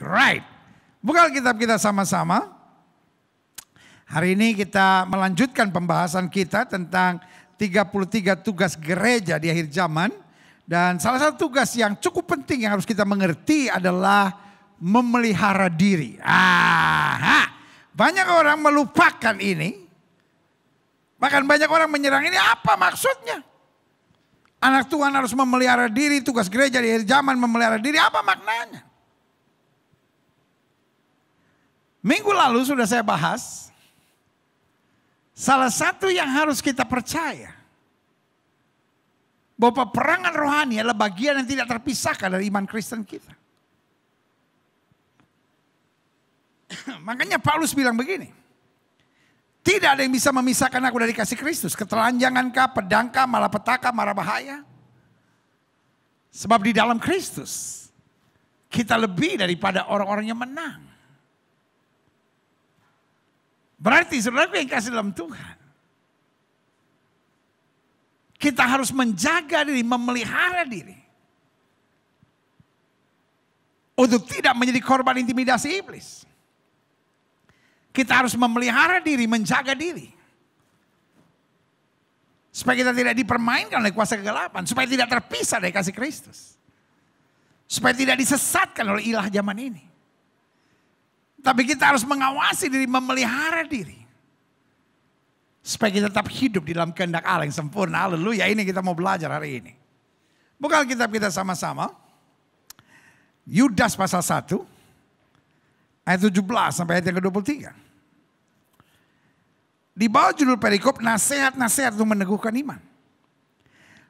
Right. Buka Alkitab kita sama-sama. Hari ini kita melanjutkan pembahasan kita tentang 33 tugas gereja di akhir zaman. Dan salah satu tugas yang cukup penting yang harus kita mengerti adalah memelihara diri. Banyak orang melupakan ini. Bahkan banyak orang menyerang ini, apa maksudnya? Anak Tuhan harus memelihara diri, tugas gereja di akhir zaman memelihara diri, apa maknanya? Minggu lalu sudah saya bahas, salah satu yang harus kita percaya, bahwa peperangan rohani adalah bagian yang tidak terpisahkan dari iman Kristen kita. Makanya Paulus bilang begini, tidak ada yang bisa memisahkan aku dari kasih Kristus. Ketelanjangankah, pedangkah, malapetaka, mara bahaya. Sebab di dalam Kristus, kita lebih daripada orang-orang yang menang. Berarti saudara yang kasih dalam Tuhan, kita harus menjaga diri, memelihara diri. Untuk tidak menjadi korban intimidasi iblis. Kita harus memelihara diri, menjaga diri. Supaya kita tidak dipermainkan oleh kuasa kegelapan. Supaya tidak terpisah dari kasih Kristus. Supaya tidak disesatkan oleh ilah zaman ini. Tapi kita harus mengawasi diri, memelihara diri. Supaya kita tetap hidup di dalam kehendak Allah yang sempurna. Haleluya, ini kita mau belajar hari ini. Buka Alkitab kita sama-sama. Yudas pasal 1. Ayat 17 sampai ayat yang ke-23. Di bawah judul perikop, nasihat-nasihat untuk meneguhkan iman.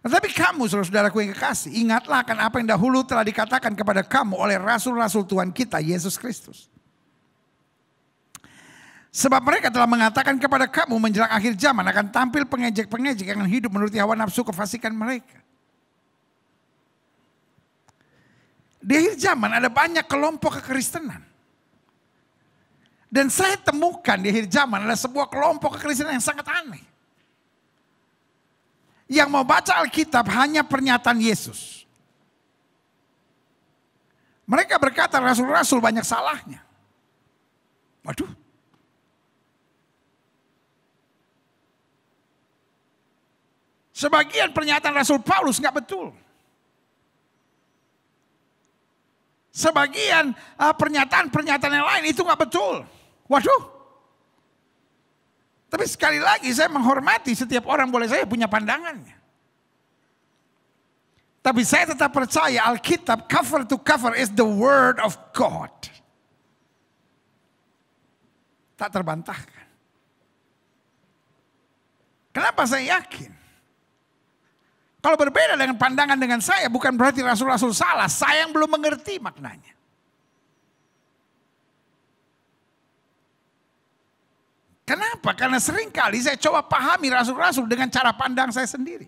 Tetapi kamu saudara-saudaraku yang kekasih, ingatlah akan apa yang dahulu telah dikatakan kepada kamu oleh rasul-rasul Tuhan kita, Yesus Kristus. Sebab mereka telah mengatakan kepada kamu menjelang akhir zaman akan tampil pengejek-pengejek yang akan hidup menuruti hawa nafsu kefasikan mereka. Di akhir zaman ada banyak kelompok kekristenan. Dan saya temukan di akhir zaman adalah sebuah kelompok kekristenan yang sangat aneh. Yang mau baca Alkitab hanya pernyataan Yesus. Mereka berkata rasul-rasul banyak salahnya. Waduh. Sebagian pernyataan Rasul Paulus nggak betul. Sebagian pernyataan-pernyataan yang lain itu nggak betul. Waduh. Tapi sekali lagi saya menghormati setiap orang boleh saya punya pandangannya. Tapi saya tetap percaya Alkitab cover to cover is the word of God. Tak terbantahkan. Kenapa saya yakin? Kalau berbeda dengan pandangan dengan saya bukan berarti rasul-rasul salah. Saya yang belum mengerti maknanya. Kenapa? Karena seringkali saya coba pahami rasul-rasul dengan cara pandang saya sendiri.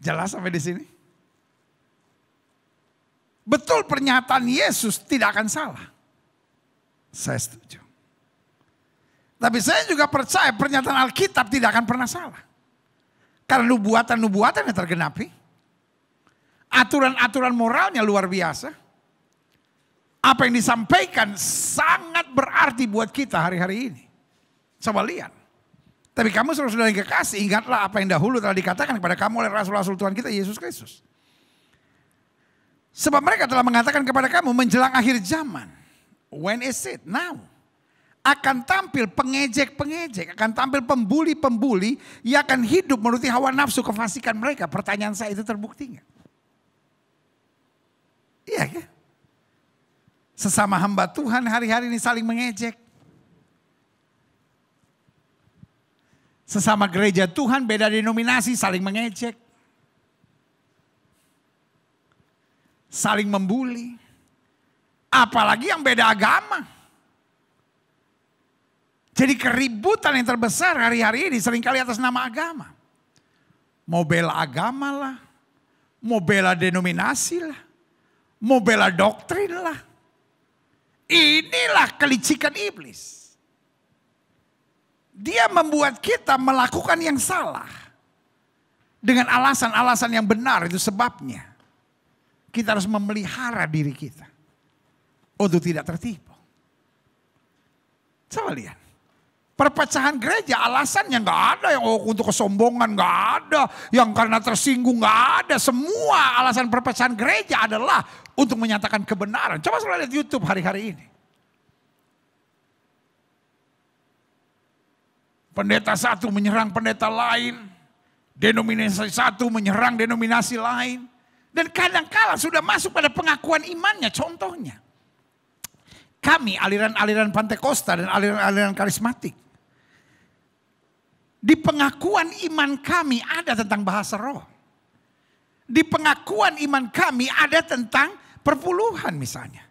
Jelas sampai di sini? Betul pernyataan Yesus tidak akan salah. Saya setuju. Tapi saya juga percaya pernyataan Alkitab tidak akan pernah salah. Karena nubuatan-nubuatan yang tergenapi. Aturan-aturan moralnya luar biasa. Apa yang disampaikan sangat berarti buat kita hari-hari ini. Coba lihat. Tapi kamu saudara-saudara yang kekasih, ingatlah apa yang dahulu telah dikatakan kepada kamu oleh rasul-rasul Tuhan kita Yesus Kristus. Sebab mereka telah mengatakan kepada kamu menjelang akhir zaman. When is it? Now. Akan tampil pengejek-pengejek, akan tampil pembuli-pembuli yang akan hidup menuruti hawa nafsu kefasikan mereka. Pertanyaan saya itu terbukti nggak? Iya kan? Sesama hamba Tuhan hari-hari ini saling mengejek. Sesama gereja Tuhan beda denominasi saling mengejek. Saling membuli. Apalagi yang beda agama. Jadi keributan yang terbesar hari-hari ini seringkali atas nama agama. Mau bela agama lah. Mau bela denominasi lah. Mau bela doktrin lah. Inilah kelicikan iblis. Dia membuat kita melakukan yang salah. Dengan alasan-alasan yang benar itu sebabnya. kita harus memelihara diri kita untuk tidak tertipu. Coba lihat. Perpecahan gereja alasannya nggak ada yang untuk kesombongan, nggak ada yang karena tersinggung, nggak ada. Semua alasan perpecahan gereja adalah untuk menyatakan kebenaran. Coba saudara lihat YouTube hari-hari ini. Pendeta satu menyerang pendeta lain, denominasi satu menyerang denominasi lain, dan kadang-kala sudah masuk pada pengakuan imannya. Contohnya, kami aliran-aliran Pantekosta dan aliran-aliran karismatik. Di pengakuan iman kami ada tentang bahasa roh. Di pengakuan iman kami ada tentang perpuluhan misalnya.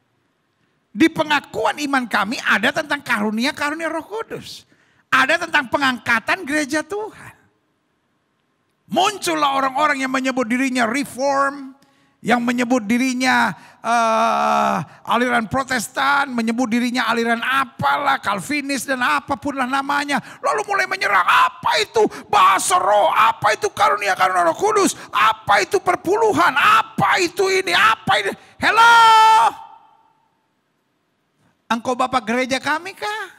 Di pengakuan iman kami ada tentang karunia-karunia Roh Kudus. Ada tentang pengangkatan gereja Tuhan. Muncullah orang-orang yang menyebut dirinya reform, yang menyebut dirinya aliran Protestan, menyebut dirinya aliran apalah, Calvinis dan apapun lah namanya. Lalu mulai menyerang, apa itu bahasa roh, apa itu karunia-karunia Roh Kudus, apa itu perpuluhan, apa itu ini, apa ini. Hello, engkau bapak gereja kami kah?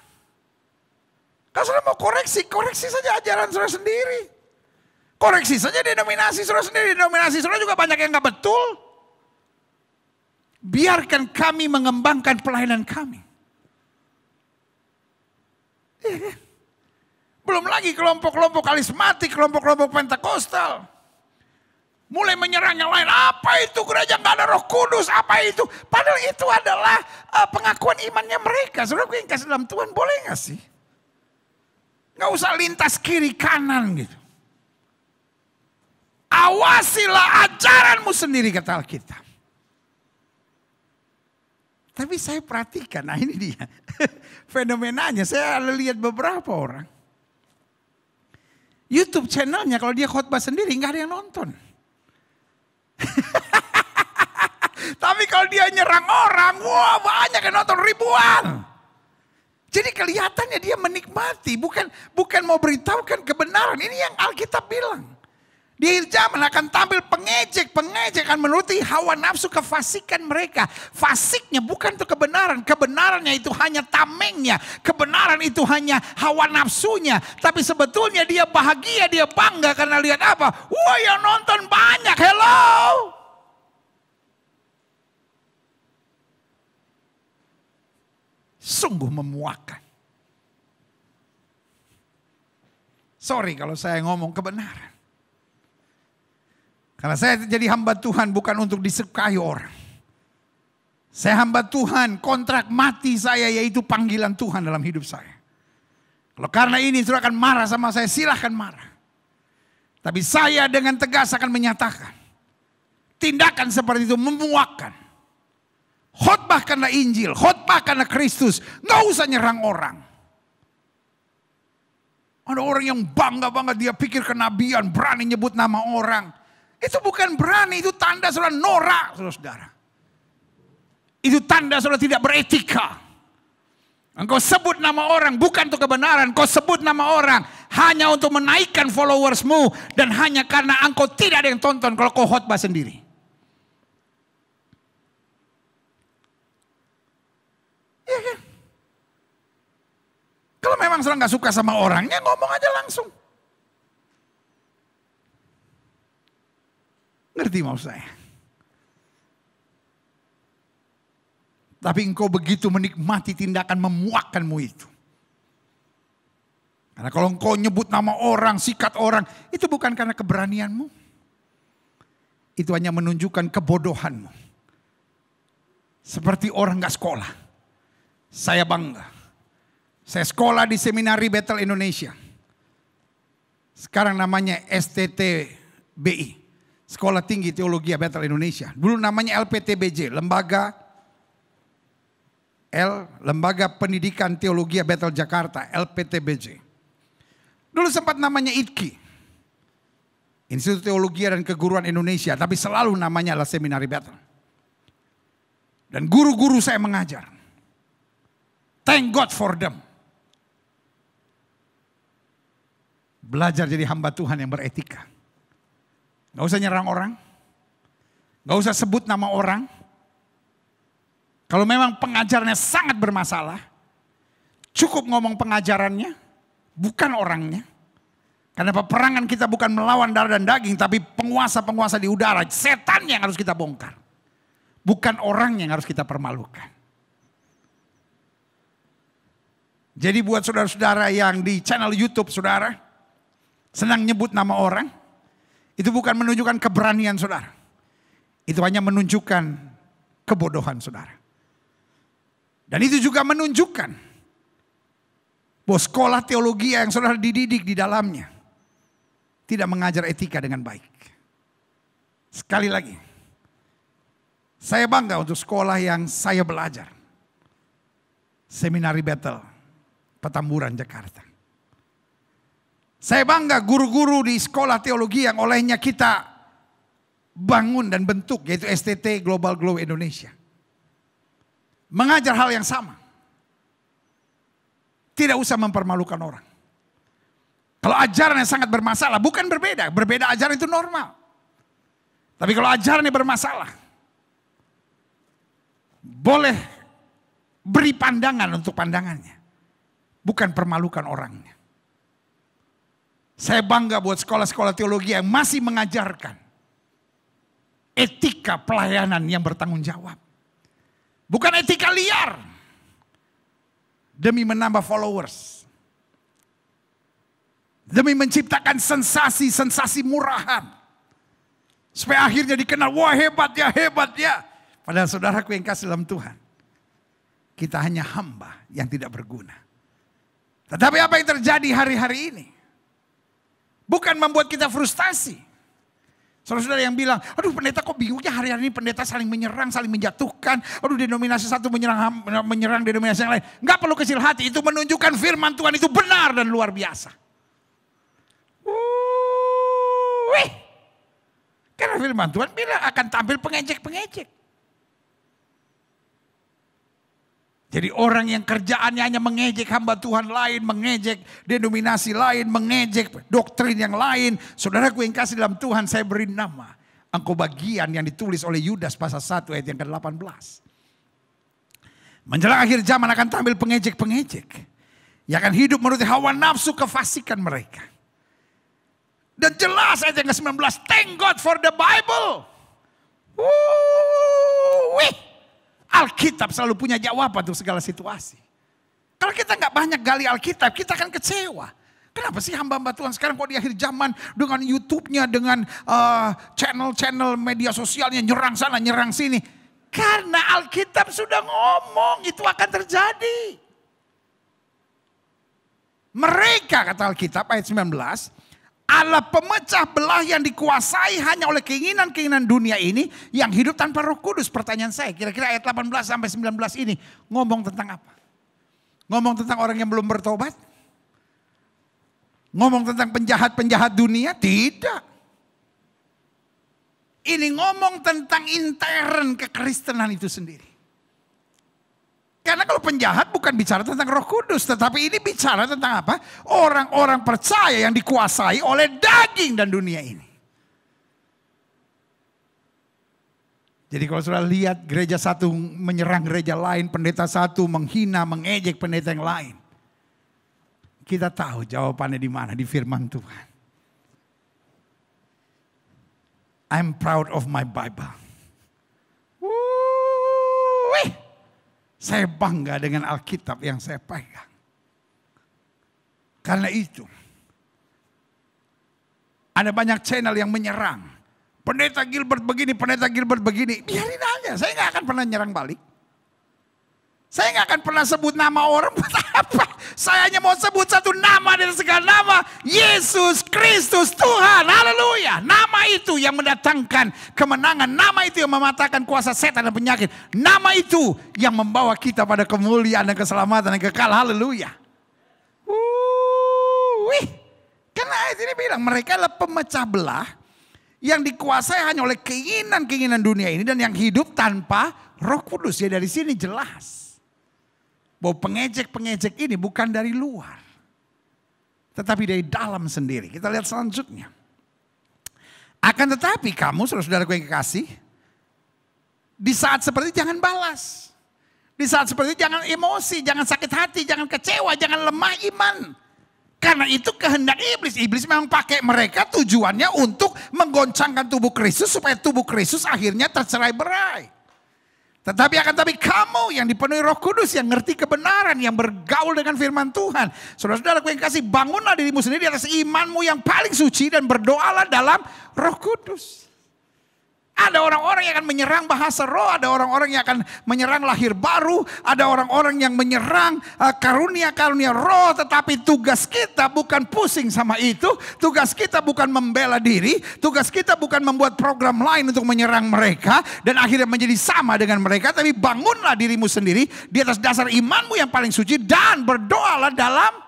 Kalau saudara mau koreksi, koreksi saja ajaran saudara sendiri. Koreksi saja denominasi saudara sendiri. Denominasi saudara juga banyak yang gak betul. Biarkan kami mengembangkan pelayanan kami. Belum lagi kelompok-kelompok karismatik, kelompok-kelompok Pentakostal. Mulai menyerang yang lain. Apa itu gereja gak ada Roh Kudus? Apa itu? Padahal itu adalah pengakuan imannya mereka. Saudara yang kasih dalam Tuhan boleh gak sih? Gak usah lintas kiri kanan gitu. Awasilah ajaranmu sendiri kata Alkitab. Tapi saya perhatikan, nah ini dia fenomenanya. Saya lihat beberapa orang. YouTube channelnya kalau dia khotbah sendiri nggak ada yang nonton. Tapi kalau dia nyerang orang, wah banyak yang nonton, ribuan. Jadi kelihatannya dia menikmati, bukan mau beritahukan kebenaran. Ini yang Alkitab bilang. Di akhir zaman akan tampil pengejek akan menuruti hawa nafsu kefasikan mereka. Fasiknya bukan itu kebenaran. Kebenarannya itu hanya tamengnya. Kebenaran itu hanya hawa nafsunya. Tapi sebetulnya dia bahagia, dia bangga karena lihat apa? Wah yang nonton banyak, hello. Sungguh memuakkan. Sorry kalau saya ngomong kebenaran. Karena saya jadi hamba Tuhan bukan untuk disukai orang. Saya hamba Tuhan, kontrak mati saya yaitu panggilan Tuhan dalam hidup saya. Kalau karena ini saudara akan marah sama saya, silahkan marah. Tapi saya dengan tegas akan menyatakan. Tindakan seperti itu memuakkan. Khotbahkanlah Injil, khotbahkanlah Kristus. Nggak usah nyerang orang. Ada orang yang bangga banget dia pikir kenabian, berani nyebut nama orang. Itu bukan berani, itu tanda saudara norak, saudara. Itu tanda saudara tidak beretika. Engkau sebut nama orang bukan untuk kebenaran, kau sebut nama orang hanya untuk menaikkan followersmu dan hanya karena engkau tidak ada yang tonton kalau kau khotbah sendiri. Iya kan? Kalau memang saudara nggak suka sama orangnya, ngomong aja langsung. Ngerti mau saya? Tapi engkau begitu menikmati tindakan memuakkanmu itu. Karena kalau engkau nyebut nama orang, sikat orang, itu bukan karena keberanianmu. Itu hanya menunjukkan kebodohanmu. Seperti orang gak sekolah. Saya bangga. Saya sekolah di Seminari Bethel Indonesia. Sekarang namanya STTBI. Sekolah Tinggi Teologi Bethel Indonesia. Dulu namanya LPTBJ, Lembaga Pendidikan Teologi Bethel Jakarta, LPTBJ. Dulu sempat namanya ITKI, Institut Teologi dan Keguruan Indonesia, tapi selalu namanya adalah Seminari Bethel. Dan guru-guru saya mengajar. Thank God for them. Belajar jadi hamba Tuhan yang beretika. Gak usah nyerang orang. Gak usah sebut nama orang. Kalau memang pengajarannya sangat bermasalah, cukup ngomong pengajarannya, bukan orangnya. Karena peperangan kita bukan melawan darah dan daging, tapi penguasa-penguasa di udara. Setan yang harus kita bongkar. Bukan orang yang harus kita permalukan. Jadi buat saudara-saudara yang di channel YouTube saudara, senang nyebut nama orang, itu bukan menunjukkan keberanian saudara. Itu hanya menunjukkan kebodohan saudara. Dan itu juga menunjukkan bahwa sekolah teologi yang saudara dididik di dalamnya tidak mengajar etika dengan baik. Sekali lagi, saya bangga untuk sekolah yang saya belajar. Seminari Bethel, Petamburan, Jakarta. Saya bangga guru-guru di sekolah teologi yang olehnya kita bangun dan bentuk, yaitu STT Global Glow Indonesia. Mengajar hal yang sama. Tidak usah mempermalukan orang. Kalau ajarannya sangat bermasalah, bukan berbeda. Berbeda ajaran itu normal. Tapi kalau ajarannya bermasalah, boleh beri pandangan untuk pandangannya. Bukan permalukan orangnya. Saya bangga buat sekolah-sekolah teologi yang masih mengajarkan etika pelayanan yang bertanggung jawab. Bukan etika liar. Demi menambah followers. Demi menciptakan sensasi-sensasi murahan. Supaya akhirnya dikenal, wah hebat ya. Padahal saudaraku yang kasih dalam Tuhan. Kita hanya hamba yang tidak berguna. Tetapi apa yang terjadi hari-hari ini? Bukan membuat kita frustasi. Saudara-saudara yang bilang, aduh pendeta kok bingungnya hari-hari ini pendeta saling menyerang, saling menjatuhkan. Aduh denominasi satu menyerang denominasi yang lain. Enggak perlu kecil hati, itu menunjukkan firman Tuhan itu benar dan luar biasa. Karena firman Tuhan bilang akan tampil pengejek-pengejek. Jadi orang yang kerjaannya hanya mengejek hamba Tuhan lain, mengejek denominasi lain, mengejek doktrin yang lain. Saudaraku yang kasih dalam Tuhan, saya beri nama. Engkau bagian yang ditulis oleh Yudas pasal 1 ayat yang ke-18. Menjelang akhir zaman akan tampil pengejek-pengejek. Yang akan hidup menurut hawa nafsu kefasikan mereka. Dan jelas ayat yang ke-19, thank God for the Bible. Alkitab selalu punya jawaban untuk segala situasi. Kalau kita nggak banyak gali Alkitab, kita akan kecewa. Kenapa sih hamba-hamba Tuhan sekarang kok di akhir zaman dengan YouTube-nya, dengan channel-channel media sosialnya nyerang sana, nyerang sini. Karena Alkitab sudah ngomong itu akan terjadi. Mereka, kata Alkitab ayat 19, Allah pemecah belah yang dikuasai hanya oleh keinginan-keinginan dunia ini yang hidup tanpa Roh Kudus. Pertanyaan saya, kira-kira ayat 18 sampai 19 ini ngomong tentang apa? Ngomong tentang orang yang belum bertobat? Ngomong tentang penjahat-penjahat dunia? Tidak. Ini ngomong tentang intern kekristenan itu sendiri. Karena kalau penjahat bukan bicara tentang Roh Kudus, tetapi ini bicara tentang apa? Orang-orang percaya yang dikuasai oleh daging dan dunia ini. Jadi kalau sudah lihat gereja satu menyerang gereja lain, pendeta satu menghina, mengejek pendeta yang lain. Kita tahu jawabannya di mana, di firman Tuhan. I'm proud of my Bible. Saya bangga dengan Alkitab yang saya pegang. Karena itu, ada banyak channel yang menyerang. Pendeta Gilbert begini, pendeta Gilbert begini. Biarin aja, saya nggak akan pernah nyerang balik. Saya nggak akan pernah sebut nama orang, buat apa? Saya hanya mau sebut satu nama dari segala nama. Yesus Kristus Tuhan, haleluya. Nama itu yang mendatangkan kemenangan. Nama itu yang mematahkan kuasa setan dan penyakit. Nama itu yang membawa kita pada kemuliaan dan keselamatan yang kekal, haleluya. Karena ayat ini bilang mereka adalah pemecah belah yang dikuasai hanya oleh keinginan-keinginan dunia ini dan yang hidup tanpa Roh Kudus. Ya dari sini jelas bahwa pengejek-pengejek ini bukan dari luar, tetapi dari dalam sendiri. Kita lihat selanjutnya. Akan tetapi kamu, saudara-saudara yang kekasih, Di saat seperti itu jangan balas. Di saat seperti itu jangan emosi, jangan sakit hati, jangan kecewa, jangan lemah iman. Karena itu kehendak iblis. Iblis memang pakai mereka tujuannya untuk menggoncangkan tubuh Kristus supaya tubuh Kristus akhirnya tercerai-berai. Tetapi kamu yang dipenuhi Roh Kudus, yang ngerti kebenaran, yang bergaul dengan firman Tuhan. Saudara-saudaraku yang kasih, bangunlah dirimu sendiri di atas imanmu yang paling suci dan berdoalah dalam Roh Kudus. Ada orang-orang yang akan menyerang bahasa roh, ada orang-orang yang akan menyerang lahir baru, ada orang-orang yang menyerang karunia-karunia roh, tetapi tugas kita bukan pusing sama itu, tugas kita bukan membela diri, tugas kita bukan membuat program lain untuk menyerang mereka dan akhirnya menjadi sama dengan mereka, tapi bangunlah dirimu sendiri di atas dasar imanmu yang paling suci dan berdoalah dalam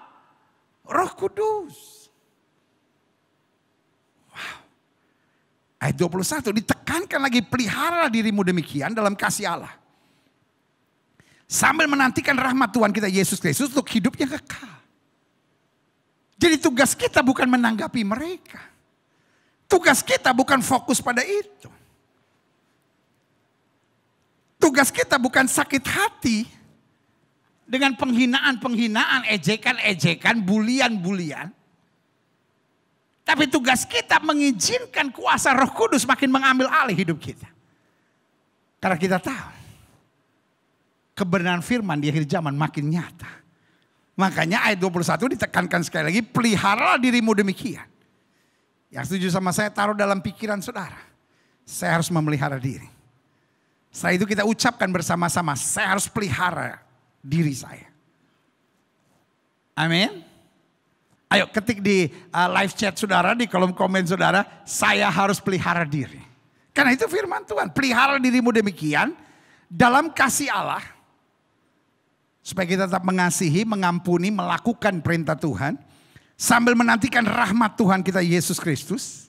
Roh Kudus. Ayat 21 ditekankan lagi, pelihara dirimu demikian dalam kasih Allah. Sambil menantikan rahmat Tuhan kita Yesus Kristus untuk hidup yang kekal. Jadi tugas kita bukan menanggapi mereka. Tugas kita bukan fokus pada itu. Tugas kita bukan sakit hati dengan penghinaan-penghinaan, ejekan-ejekan, bulian-bulian. Tapi tugas kita mengizinkan kuasa Roh Kudus makin mengambil alih hidup kita. Karena kita tahu kebenaran firman di akhir zaman makin nyata. Makanya ayat 21 ditekankan sekali lagi, peliharalah dirimu demikian. Yang setuju sama saya, taruh dalam pikiran saudara. Saya harus memelihara diri. Setelah itu kita ucapkan bersama-sama, saya harus pelihara diri saya. Amin. Ayo ketik di live chat saudara, di kolom komen saudara, saya harus pelihara diri. Karena itu firman Tuhan, pelihara dirimu demikian dalam kasih Allah. Supaya kita tetap mengasihi, mengampuni, melakukan perintah Tuhan. Sambil menantikan rahmat Tuhan kita Yesus Kristus.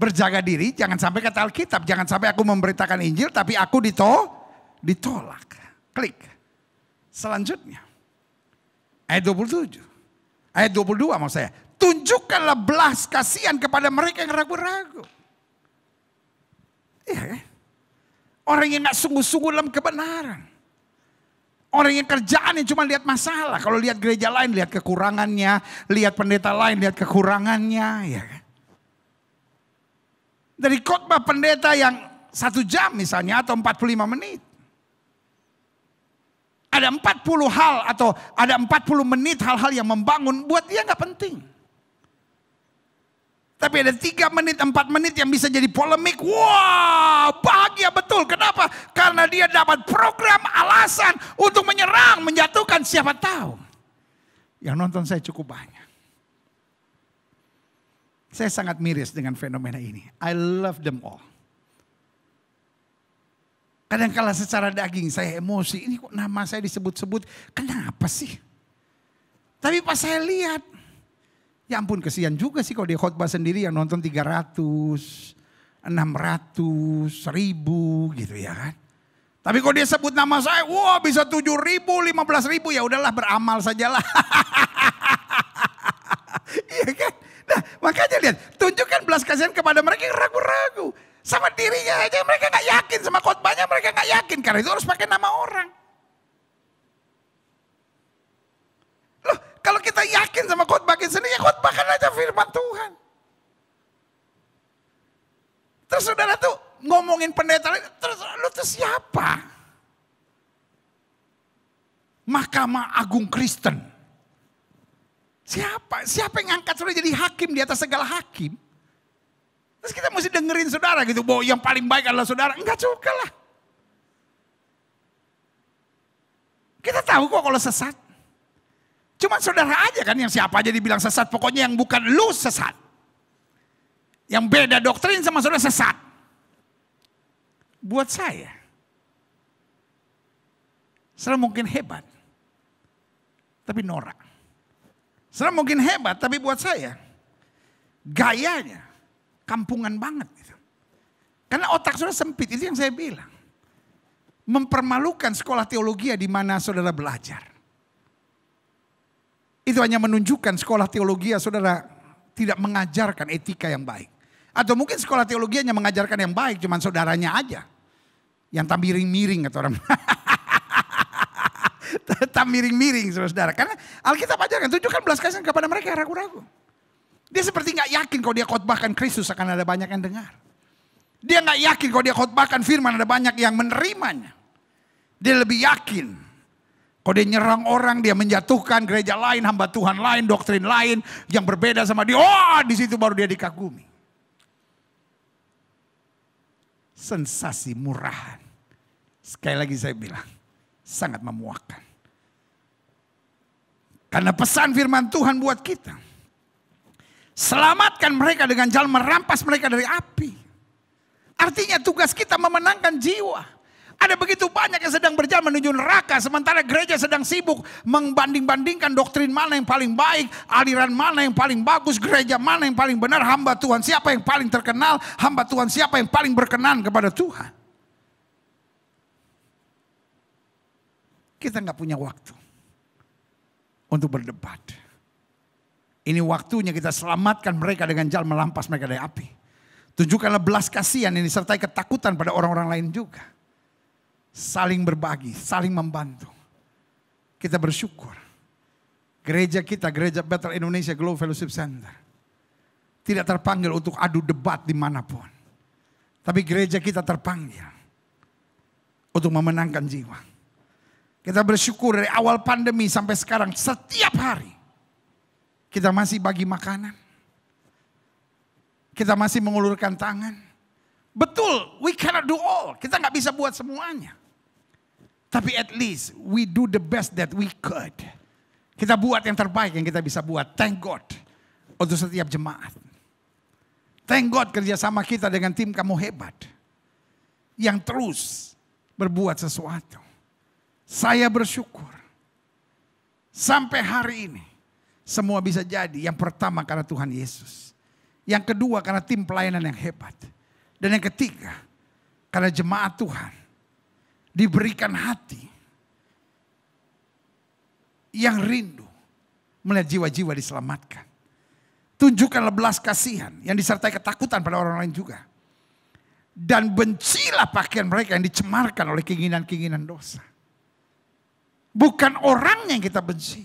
Berjaga diri, jangan sampai kata Alkitab, jangan sampai aku memberitakan Injil tapi aku ditolak. Klik. Selanjutnya. Ayat 27. Ayat 22 maksud saya. Tunjukkanlah belas kasihan kepada mereka yang ragu-ragu. Iya kan? Orang yang gak sungguh-sungguh dalam kebenaran. Orang yang kerjaannya cuma lihat masalah. Kalau lihat gereja lain lihat kekurangannya. Lihat pendeta lain lihat kekurangannya. Ya kan? Dari khotbah pendeta yang 1 jam misalnya atau 45 menit. Ada 40 hal atau ada 40 menit hal-hal yang membangun buat dia gak penting. Tapi ada 3 menit, 4 menit yang bisa jadi polemik. Wah, bahagia betul. Kenapa? Karena dia dapat program alasan untuk menyerang, menjatuhkan siapa tahu. Yang nonton saya cukup banyak. Saya sangat miris dengan fenomena ini. I love them all. Kadang-kala secara daging saya emosi, ini kok nama saya disebut-sebut, kenapa sih? Tapi pas saya lihat, ya ampun kesian juga sih kalau dia khotbah sendiri yang nonton 300, 600, 1000 gitu ya kan. Tapi kalau dia sebut nama saya, wah bisa 7.000, 15.000, ya udahlah beramal sajalah. Iya kan? Nah makanya lihat, tunjukkan belas kasihan kepada mereka yang ragu-ragu. Sama dirinya aja mereka gak yakin, sama khotbahnya mereka gak yakin. Karena itu harus pakai nama orang. Loh kalau kita yakin sama khotbah kita sendiri, ya khotbahkan aja firman Tuhan. Terus saudara tuh ngomongin pendeta, terus lu tuh siapa? Mahkamah Agung Kristen. Siapa? Siapa yang ngangkat saudara jadi hakim di atas segala hakim? Terus kita mesti dengerin saudara gitu, bahwa yang paling baik adalah saudara. Enggak juga lah. Kita tahu kok kalau sesat. Cuma saudara aja kan yang siapa aja dibilang sesat. Pokoknya yang bukan lu sesat. Yang beda doktrin sama saudara sesat. Buat saya. Saudara mungkin hebat. Tapi norak. Saudara mungkin hebat tapi buat saya. Gayanya. Kampungan banget. Gitu. Karena otak saudara sempit, itu yang saya bilang. Mempermalukan sekolah teologi di mana saudara belajar. Itu hanya menunjukkan sekolah teologi saudara tidak mengajarkan etika yang baik. Atau mungkin sekolah teologi hanya mengajarkan yang baik, cuman saudaranya aja. Yang tak miring-miring kata orang. Tak miring-miring saudara. Karena Alkitab ajarkan tunjukkan belas kasihan kepada mereka yang ragu-ragu. Dia seperti gak yakin kalau dia khotbahkan Kristus akan ada banyak yang dengar. Dia gak yakin kalau dia khotbahkan firman ada banyak yang menerimanya. Dia lebih yakin kalau dia nyerang orang, dia menjatuhkan gereja lain, hamba Tuhan lain, doktrin lain yang berbeda sama dia. Oh, di situ baru dia dikagumi. Sensasi murahan. Sekali lagi saya bilang, sangat memuakkan. Karena pesan firman Tuhan buat kita. Selamatkan mereka dengan jalan merampas mereka dari api. Artinya tugas kita memenangkan jiwa. Ada begitu banyak yang sedang berjalan menuju neraka. Sementara gereja sedang sibuk membanding-bandingkan doktrin mana yang paling baik. Aliran mana yang paling bagus. Gereja mana yang paling benar. Hamba Tuhan siapa yang paling terkenal. Hamba Tuhan siapa yang paling berkenan kepada Tuhan. Kita gak punya waktu untuk berdebat. Ini waktunya kita selamatkan mereka dengan jalan melampas mereka dari api. Tunjukkanlah belas kasihan yang disertai ketakutan pada orang-orang lain juga. Saling berbagi, saling membantu. Kita bersyukur. Gereja kita, Gereja Bethel Indonesia Global Fellowship Center. Tidak terpanggil untuk adu debat dimanapun. Tapi gereja kita terpanggil untuk memenangkan jiwa. Kita bersyukur dari awal pandemi sampai sekarang setiap hari. Kita masih bagi makanan. Kita masih mengulurkan tangan. Betul, we cannot do all. Kita nggak bisa buat semuanya. Tapi at least we do the best that we could. Kita buat yang terbaik yang kita bisa buat. Thank God untuk setiap jemaat. Thank God kerjasama kita dengan tim kamu hebat. Yang terus berbuat sesuatu. Saya bersyukur. Sampai hari ini. Semua bisa jadi. Yang pertama karena Tuhan Yesus. Yang kedua karena tim pelayanan yang hebat. Dan yang ketiga, karena jemaat Tuhan diberikan hati yang rindu melihat jiwa-jiwa diselamatkan. Tunjukkanlah belas kasihan yang disertai ketakutan pada orang lain juga. Dan bencilah pakaian mereka yang dicemarkan oleh keinginan-keinginan dosa. Bukan orangnya yang kita benci,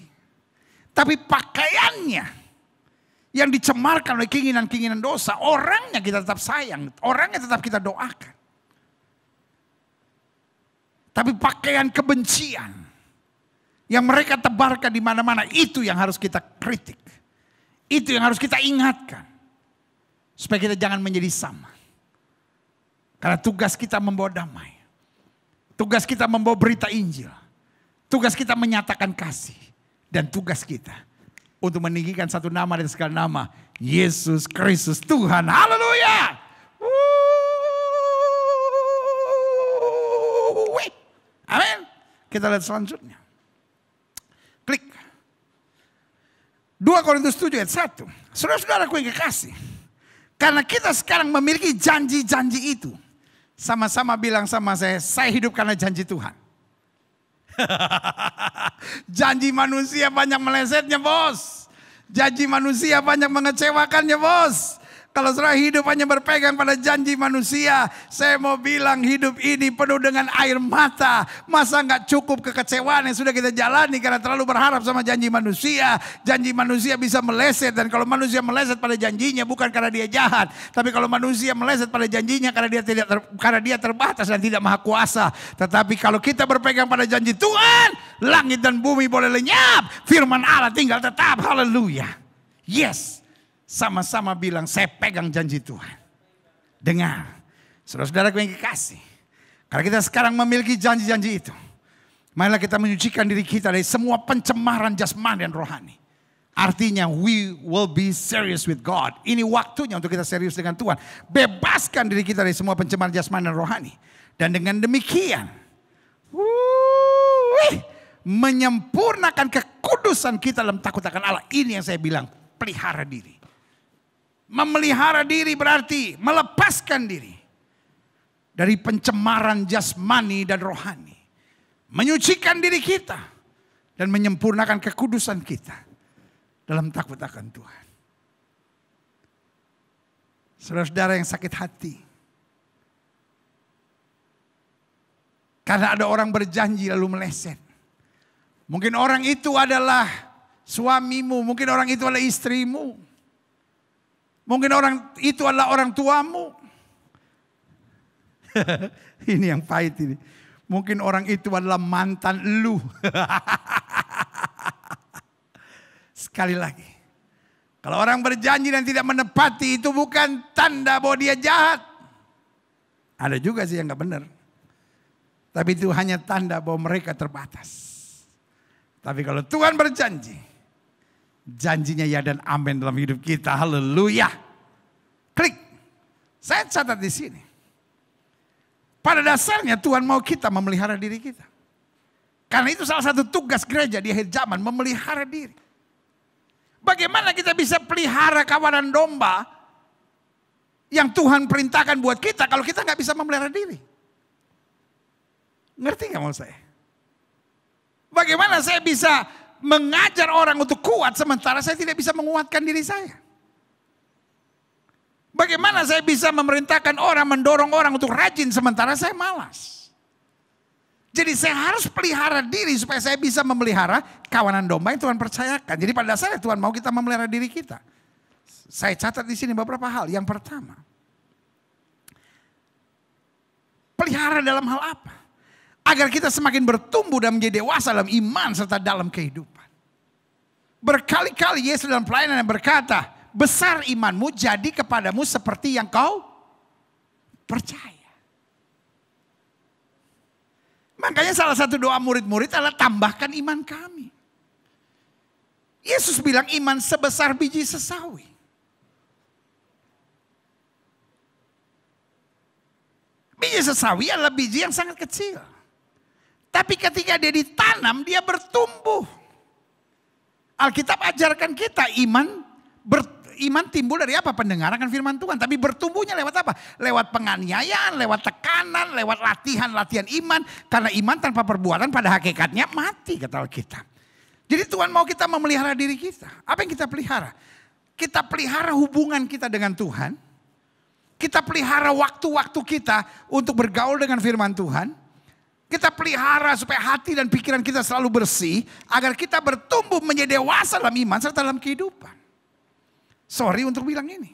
tapi pakaiannya yang dicemarkan oleh keinginan-keinginan dosa. Orangnya kita tetap sayang. Orangnya tetap kita doakan. Tapi pakaian kebencian yang mereka tebarkan di mana-mana. Itu yang harus kita kritik. Itu yang harus kita ingatkan. Supaya kita jangan menjadi sama. Karena tugas kita membawa damai. Tugas kita membawa berita Injil. Tugas kita menyatakan kasih. Dan tugas kita untuk meninggikan satu nama dan segala nama. Yesus Kristus Tuhan. Haleluya. Amin. Kita lihat selanjutnya. Klik. 2 Korintus 7 ayat 1. Saudara-saudaraku yang kekasih. Karena kita sekarang memiliki janji-janji itu. Sama-sama bilang sama saya hidup karena janji Tuhan. Janji manusia banyak melesetnya bos. Janji manusia banyak mengecewakannya bos. Kalau saudara hidup hanya berpegang pada janji manusia, saya mau bilang hidup ini penuh dengan air mata. Masa nggak cukup kekecewaan yang sudah kita jalani karena terlalu berharap sama janji manusia. Janji manusia bisa meleset, dan kalau manusia meleset pada janjinya bukan karena dia jahat, tapi kalau manusia meleset pada janjinya karena dia terbatas dan tidak maha kuasa. Tetapi kalau kita berpegang pada janji Tuhan, langit dan bumi boleh lenyap, firman Allah tinggal tetap. Haleluya. Yes. Sama-sama bilang saya pegang janji Tuhan. Dengar, saudara-saudaraku yang kekasih. Karena kita sekarang memiliki janji-janji itu, marilah kita menyucikan diri kita dari semua pencemaran jasmani dan rohani. Artinya we will be serious with God. Ini waktunya untuk kita serius dengan Tuhan. Bebaskan diri kita dari semua pencemaran jasmani dan rohani. Dan dengan demikian menyempurnakan kekudusan kita dalam takut akan Allah. Ini yang saya bilang, pelihara diri. Memelihara diri berarti melepaskan diri dari pencemaran jasmani dan rohani. Menyucikan diri kita dan menyempurnakan kekudusan kita dalam takut akan Tuhan. Saudara-saudara yang sakit hati, Karena ada orang berjanji lalu meleset. Mungkin orang itu adalah suamimu, mungkin orang itu adalah istrimu. Mungkin orang itu adalah orang tuamu. Ini yang pahit ini. Mungkin orang itu adalah mantan lu. Sekali lagi. Kalau orang berjanji dan tidak menepati, itu bukan tanda bahwa dia jahat. Ada juga sih yang gak benar. Tapi itu hanya tanda bahwa mereka terbatas. Tapi kalau Tuhan berjanji, janjinya ya dan amin dalam hidup kita. Haleluya. Klik. Saya catat di sini. Pada dasarnya Tuhan mau kita memelihara diri kita. Karena itu salah satu tugas gereja di akhir zaman, memelihara diri. Bagaimana kita bisa pelihara kawanan domba yang Tuhan perintahkan buat kita kalau kita nggak bisa memelihara diri? Ngerti nggak mau saya? Bagaimana saya bisa mengajar orang untuk kuat sementara saya tidak bisa menguatkan diri saya? Bagaimana saya bisa memerintahkan orang, mendorong orang untuk rajin sementara saya malas? Jadi saya harus pelihara diri supaya saya bisa memelihara kawanan domba yang Tuhan percayakan. Jadi pada dasarnya Tuhan mau kita memelihara diri kita. Saya catat di sini beberapa hal. Yang pertama, pelihara dalam hal apa? Agar kita semakin bertumbuh dan menjadi dewasa dalam iman serta dalam kehidupan. Berkali-kali Yesus dalam pelayanan berkata, besar imanmu jadi kepadamu seperti yang kau percaya. Makanya salah satu doa murid-murid adalah tambahkan iman kami. Yesus bilang iman sebesar biji sesawi. Biji sesawi adalah biji yang sangat kecil. Tapi ketika dia ditanam, dia bertumbuh. Alkitab ajarkan kita iman timbul dari apa? Pendengaran firman Tuhan. Tapi bertumbuhnya lewat apa? Lewat penganiayaan, lewat tekanan, lewat latihan iman. Karena iman tanpa perbuatan pada hakikatnya mati, kata Alkitab. Jadi Tuhan mau kita memelihara diri kita. Apa yang kita pelihara? Kita pelihara hubungan kita dengan Tuhan. Kita pelihara waktu-waktu kita untuk bergaul dengan firman Tuhan. Kita pelihara supaya hati dan pikiran kita selalu bersih. Agar kita bertumbuh menjadi dewasa dalam iman serta dalam kehidupan. Sorry untuk bilang ini.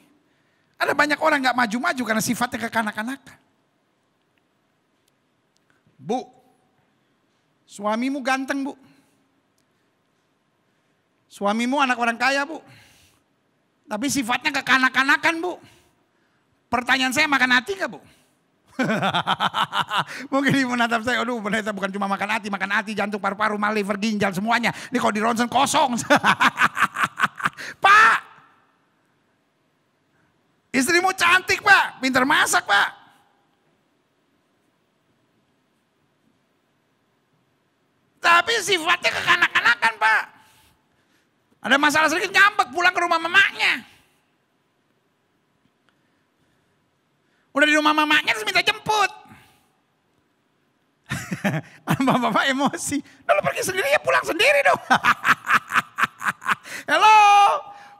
Ada banyak orang gak maju-maju karena sifatnya kekanak-kanakan. Bu, suamimu ganteng bu. Suamimu anak orang kaya bu. Tapi sifatnya kekanak-kanakan bu. Pertanyaan saya, makan hati gak bu? Mungkin ibu menatap saya, aduh pendeta bukan cuma makan hati, jantung, paru-paru, liver, ginjal semuanya. Ini kalau di ronsen kosong. Pak, istrimu cantik pak, pintar masak pak. Tapi sifatnya kekanak-kanakan pak. Ada masalah sedikit ngambek pulang ke rumah mamanya. Udah di rumah mamanya terus minta jemput. Bapak emosi. Lalu pergi sendiri ya pulang sendiri dong. Halo.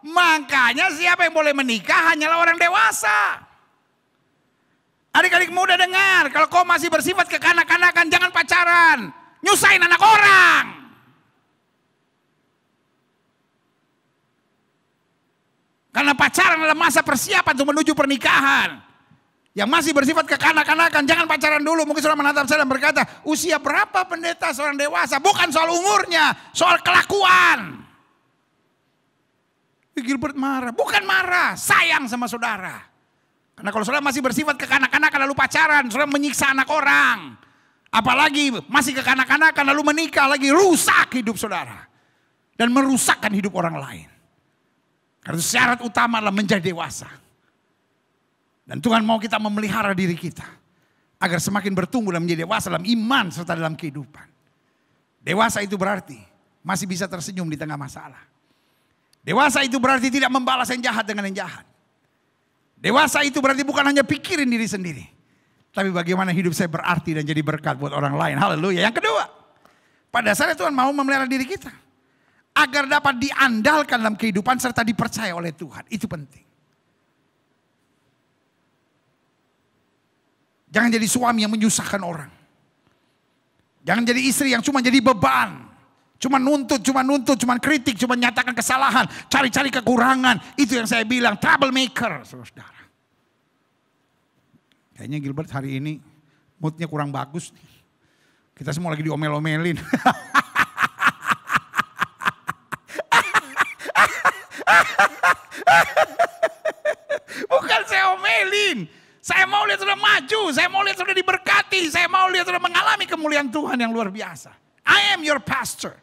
Makanya siapa yang boleh menikah hanyalah orang dewasa. Adik-adik muda dengar. Kalau kau masih bersifat kekanak-kanakan jangan pacaran. Nyusahin anak orang. Karena pacaran adalah masa persiapan untuk menuju pernikahan. Yang masih bersifat kekanak-kanakan, jangan pacaran dulu. Mungkin saudara menatap saya dan berkata, usia berapa pendeta seorang dewasa? Bukan soal umurnya, soal kelakuan. Gilbert marah, bukan marah, sayang sama saudara. Karena kalau saudara masih bersifat kekanak-kanakan lalu pacaran, saudara menyiksa anak orang. Apalagi masih kekanak-kanakan lalu menikah lagi, rusak hidup saudara. Dan merusakkan hidup orang lain. Karena syarat utama adalah menjadi dewasa. Dan Tuhan mau kita memelihara diri kita. Agar semakin bertumbuh dan menjadi dewasa dalam iman serta dalam kehidupan. Dewasa itu berarti masih bisa tersenyum di tengah masalah. Dewasa itu berarti tidak membalas yang jahat dengan yang jahat. Dewasa itu berarti bukan hanya pikirin diri sendiri. Tapi bagaimana hidup saya berarti dan jadi berkat buat orang lain. Haleluya. Yang kedua, pada dasarnya Tuhan mau memelihara diri kita. Agar dapat diandalkan dalam kehidupan serta dipercaya oleh Tuhan. Itu penting. Jangan jadi suami yang menyusahkan orang. Jangan jadi istri yang cuma jadi beban. Cuma nuntut, cuma kritik, cuma nyatakan kesalahan. Cari-cari kekurangan. Itu yang saya bilang, troublemaker. Saudara. Kayaknya Gilbert hari ini moodnya kurang bagus nih. Kita semua lagi diomel-omelin. Bukan saya omelin. Saya mau lihat sudah maju, saya mau lihat sudah diberkati, saya mau lihat sudah mengalami kemuliaan Tuhan yang luar biasa. I am your pastor.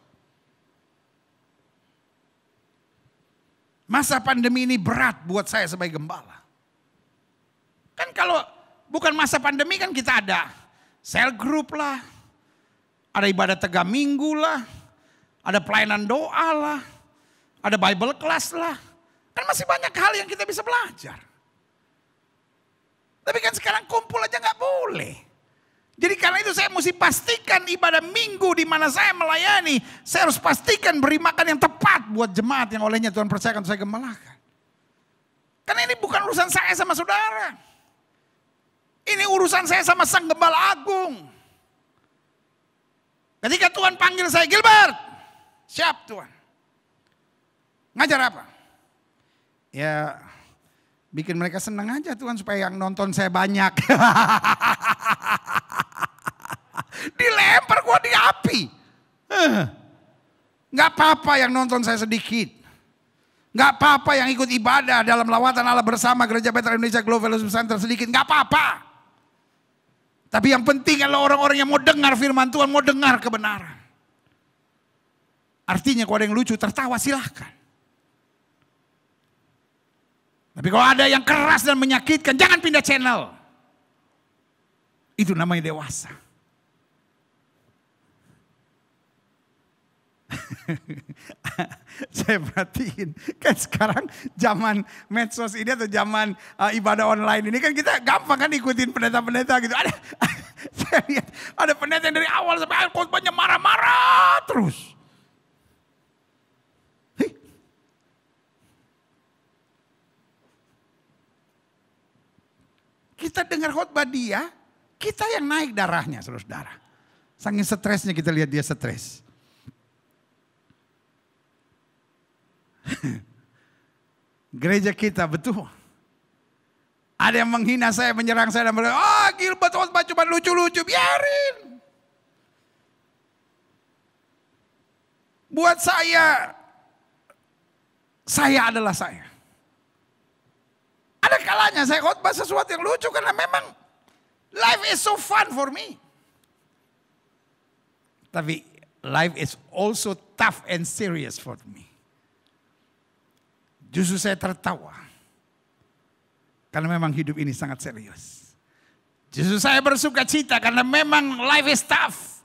Masa pandemi ini berat buat saya sebagai gembala. Kan kalau bukan masa pandemi kan kita ada cell group lah, ada ibadah 3 minggu lah, ada pelayanan doa lah, ada Bible class lah. Kan masih banyak hal yang kita bisa belajar. Tapi kan sekarang kumpul aja nggak boleh. Jadi karena itu saya mesti pastikan ibadah minggu di mana saya melayani. Saya harus pastikan beri makan yang tepat buat jemaat yang olehnya Tuhan percayakan saya gembalakan. Karena ini bukan urusan saya sama saudara. Ini urusan saya sama Sang Gembala Agung. Ketika Tuhan panggil saya, Gilbert. Siap Tuhan. Ngajar apa? Ya bikin mereka senang aja Tuhan supaya yang nonton saya banyak. Dilempar gua di api. Gak apa-apa yang nonton saya sedikit. Gak apa-apa yang ikut ibadah dalam lawatan Allah bersama Gereja Petra Indonesia Global Fellowship Center sedikit. Gak apa-apa. Tapi yang penting adalah orang-orang yang mau dengar firman Tuhan, mau dengar kebenaran. Artinya kalau ada yang lucu tertawa silahkan. Tapi kalau ada yang keras dan menyakitkan, jangan pindah channel. Itu namanya dewasa. Saya perhatiin, kan sekarang zaman medsos ini atau zaman ibadah online ini kan kita gampang kan ikutin pendeta-pendeta gitu. Saya lihat ada pendeta yang dari awal sampai akhir khotbahnya marah-marah terus. Kita dengar khotbah dia, kita yang naik darahnya saudara-saudara. Saking stresnya kita lihat dia stres. Gereja kita betul. Ada yang menghina saya, menyerang saya dan berkata, Gilbert khotbah cuma lucu-lucu, biarin. Buat saya adalah saya. Ada kalanya saya khotbah sesuatu yang lucu karena memang life is so fun for me. Tapi life is also tough and serious for me. Justru saya tertawa. Karena memang hidup ini sangat serius. Justru saya bersuka cita karena memang life is tough.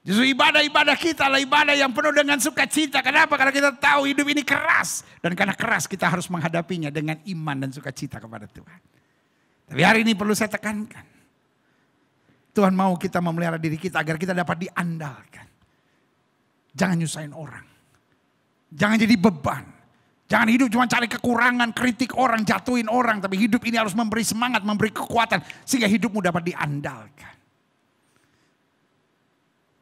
Justru ibadah-ibadah kita adalah ibadah yang penuh dengan sukacita. Kenapa? Karena kita tahu hidup ini keras. Dan karena keras kita harus menghadapinya dengan iman dan sukacita kepada Tuhan. Tapi hari ini perlu saya tekankan. Tuhan mau kita memelihara diri kita agar kita dapat diandalkan. Jangan nyusahin orang. Jangan jadi beban. Jangan hidup cuma cari kekurangan, kritik orang, jatuhin orang. Tapi hidup ini harus memberi semangat, memberi kekuatan. Sehingga hidupmu dapat diandalkan.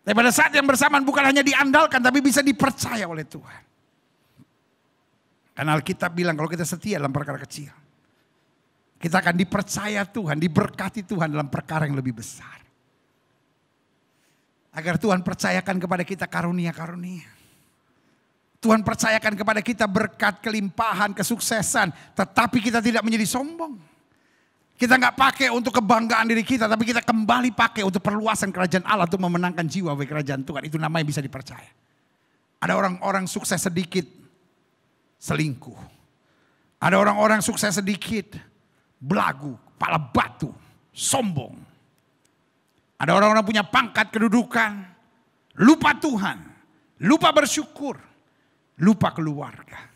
Tapi pada saat yang bersamaan bukan hanya diandalkan tapi bisa dipercaya oleh Tuhan. Karena Alkitab bilang kalau kita setia dalam perkara kecil. Kita akan dipercaya Tuhan, diberkati Tuhan dalam perkara yang lebih besar. Agar Tuhan percayakan kepada kita karunia-karunia. Tuhan percayakan kepada kita berkat, kelimpahan, kesuksesan. Tetapi kita tidak menjadi sombong. Kita nggak pakai untuk kebanggaan diri kita, tapi kita kembali pakai untuk perluasan kerajaan Allah untuk memenangkan jiwa bagi kerajaan Tuhan. Itu namanya bisa dipercaya. Ada orang-orang sukses sedikit selingkuh. Ada orang-orang sukses sedikit belagu, kepala batu, sombong. Ada orang-orang punya pangkat kedudukan, lupa Tuhan, lupa bersyukur, lupa keluarga.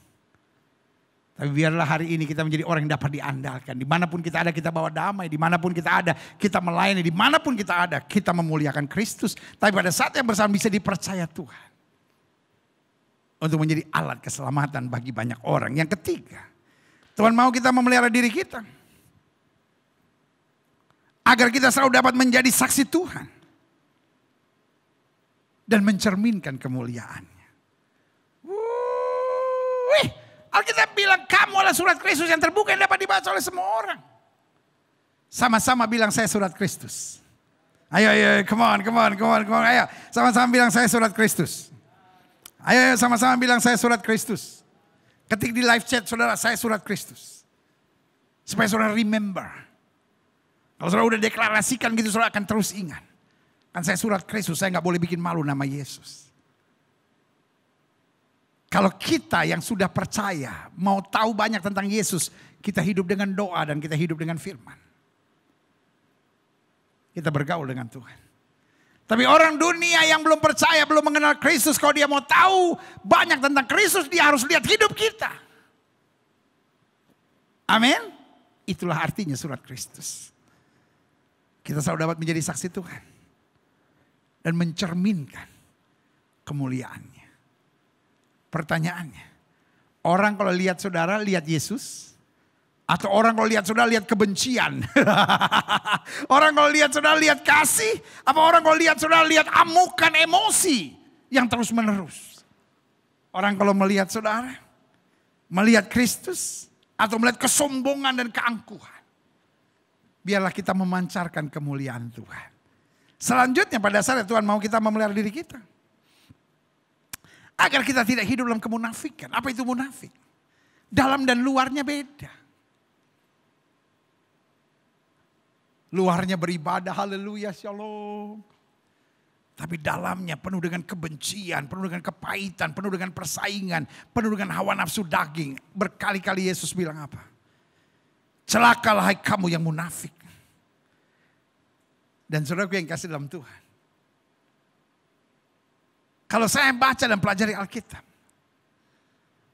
Tapi biarlah hari ini kita menjadi orang yang dapat diandalkan. Dimanapun kita ada kita bawa damai. Dimanapun kita ada kita melayani. Dimanapun kita ada kita memuliakan Kristus. Tapi pada saat yang bersamaan bisa dipercaya Tuhan. Untuk menjadi alat keselamatan bagi banyak orang. Yang ketiga. Tuhan mau kita memelihara diri kita. Agar kita selalu dapat menjadi saksi Tuhan. dan mencerminkan kemuliaannya. Wih, Alkitab bilang kamu adalah surat Kristus yang terbuka yang dapat dibaca oleh semua orang. Sama-sama bilang saya surat Kristus. Ayo, come on. Ayo, sama-sama bilang saya surat Kristus. Ayo, sama-sama bilang saya surat Kristus. Ketik di live chat saudara, saya surat Kristus. Supaya saudara remember. Kalau saudara udah deklarasikan gitu, saudara akan terus ingat. Kan saya surat Kristus, saya gak boleh bikin malu nama Yesus. Kalau kita yang sudah percaya, mau tahu banyak tentang Yesus, kita hidup dengan doa dan kita hidup dengan firman. Kita bergaul dengan Tuhan. Tapi orang dunia yang belum percaya, belum mengenal Kristus, kalau dia mau tahu banyak tentang Kristus, dia harus lihat hidup kita. Amin. Itulah artinya surat Kristus. Kita selalu dapat menjadi saksi Tuhan. Dan mencerminkan kemuliaannya. Pertanyaannya, orang kalau lihat saudara, lihat Yesus? Atau orang kalau lihat saudara, lihat kebencian? Orang kalau lihat saudara, lihat kasih? Apa orang kalau lihat saudara, lihat amukan emosi yang terus menerus? Orang kalau melihat saudara, melihat Kristus, atau melihat kesombongan dan keangkuhan? Biarlah kita memancarkan kemuliaan Tuhan. Selanjutnya pada dasarnya Tuhan mau kita memelihara diri kita. Agar kita tidak hidup dalam kemunafikan. Apa itu munafik? Dalam dan luarnya beda. Luarnya beribadah, haleluya, shalom. Tapi dalamnya penuh dengan kebencian, penuh dengan kepahitan, penuh dengan persaingan, penuh dengan hawa nafsu daging. Berkali-kali Yesus bilang apa? Celakalah hai kamu yang munafik. Dan saudaraku yang kasih dalam Tuhan. Kalau saya baca dan pelajari Alkitab.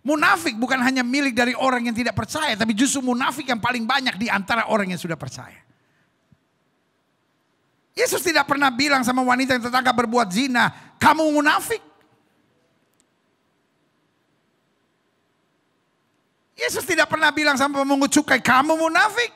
Munafik bukan hanya milik dari orang yang tidak percaya. Tapi justru munafik yang paling banyak di antara orang yang sudah percaya. Yesus tidak pernah bilang sama wanita yang tetangga berbuat zina, kamu munafik. Yesus tidak pernah bilang sama pemungut cukai, kamu munafik.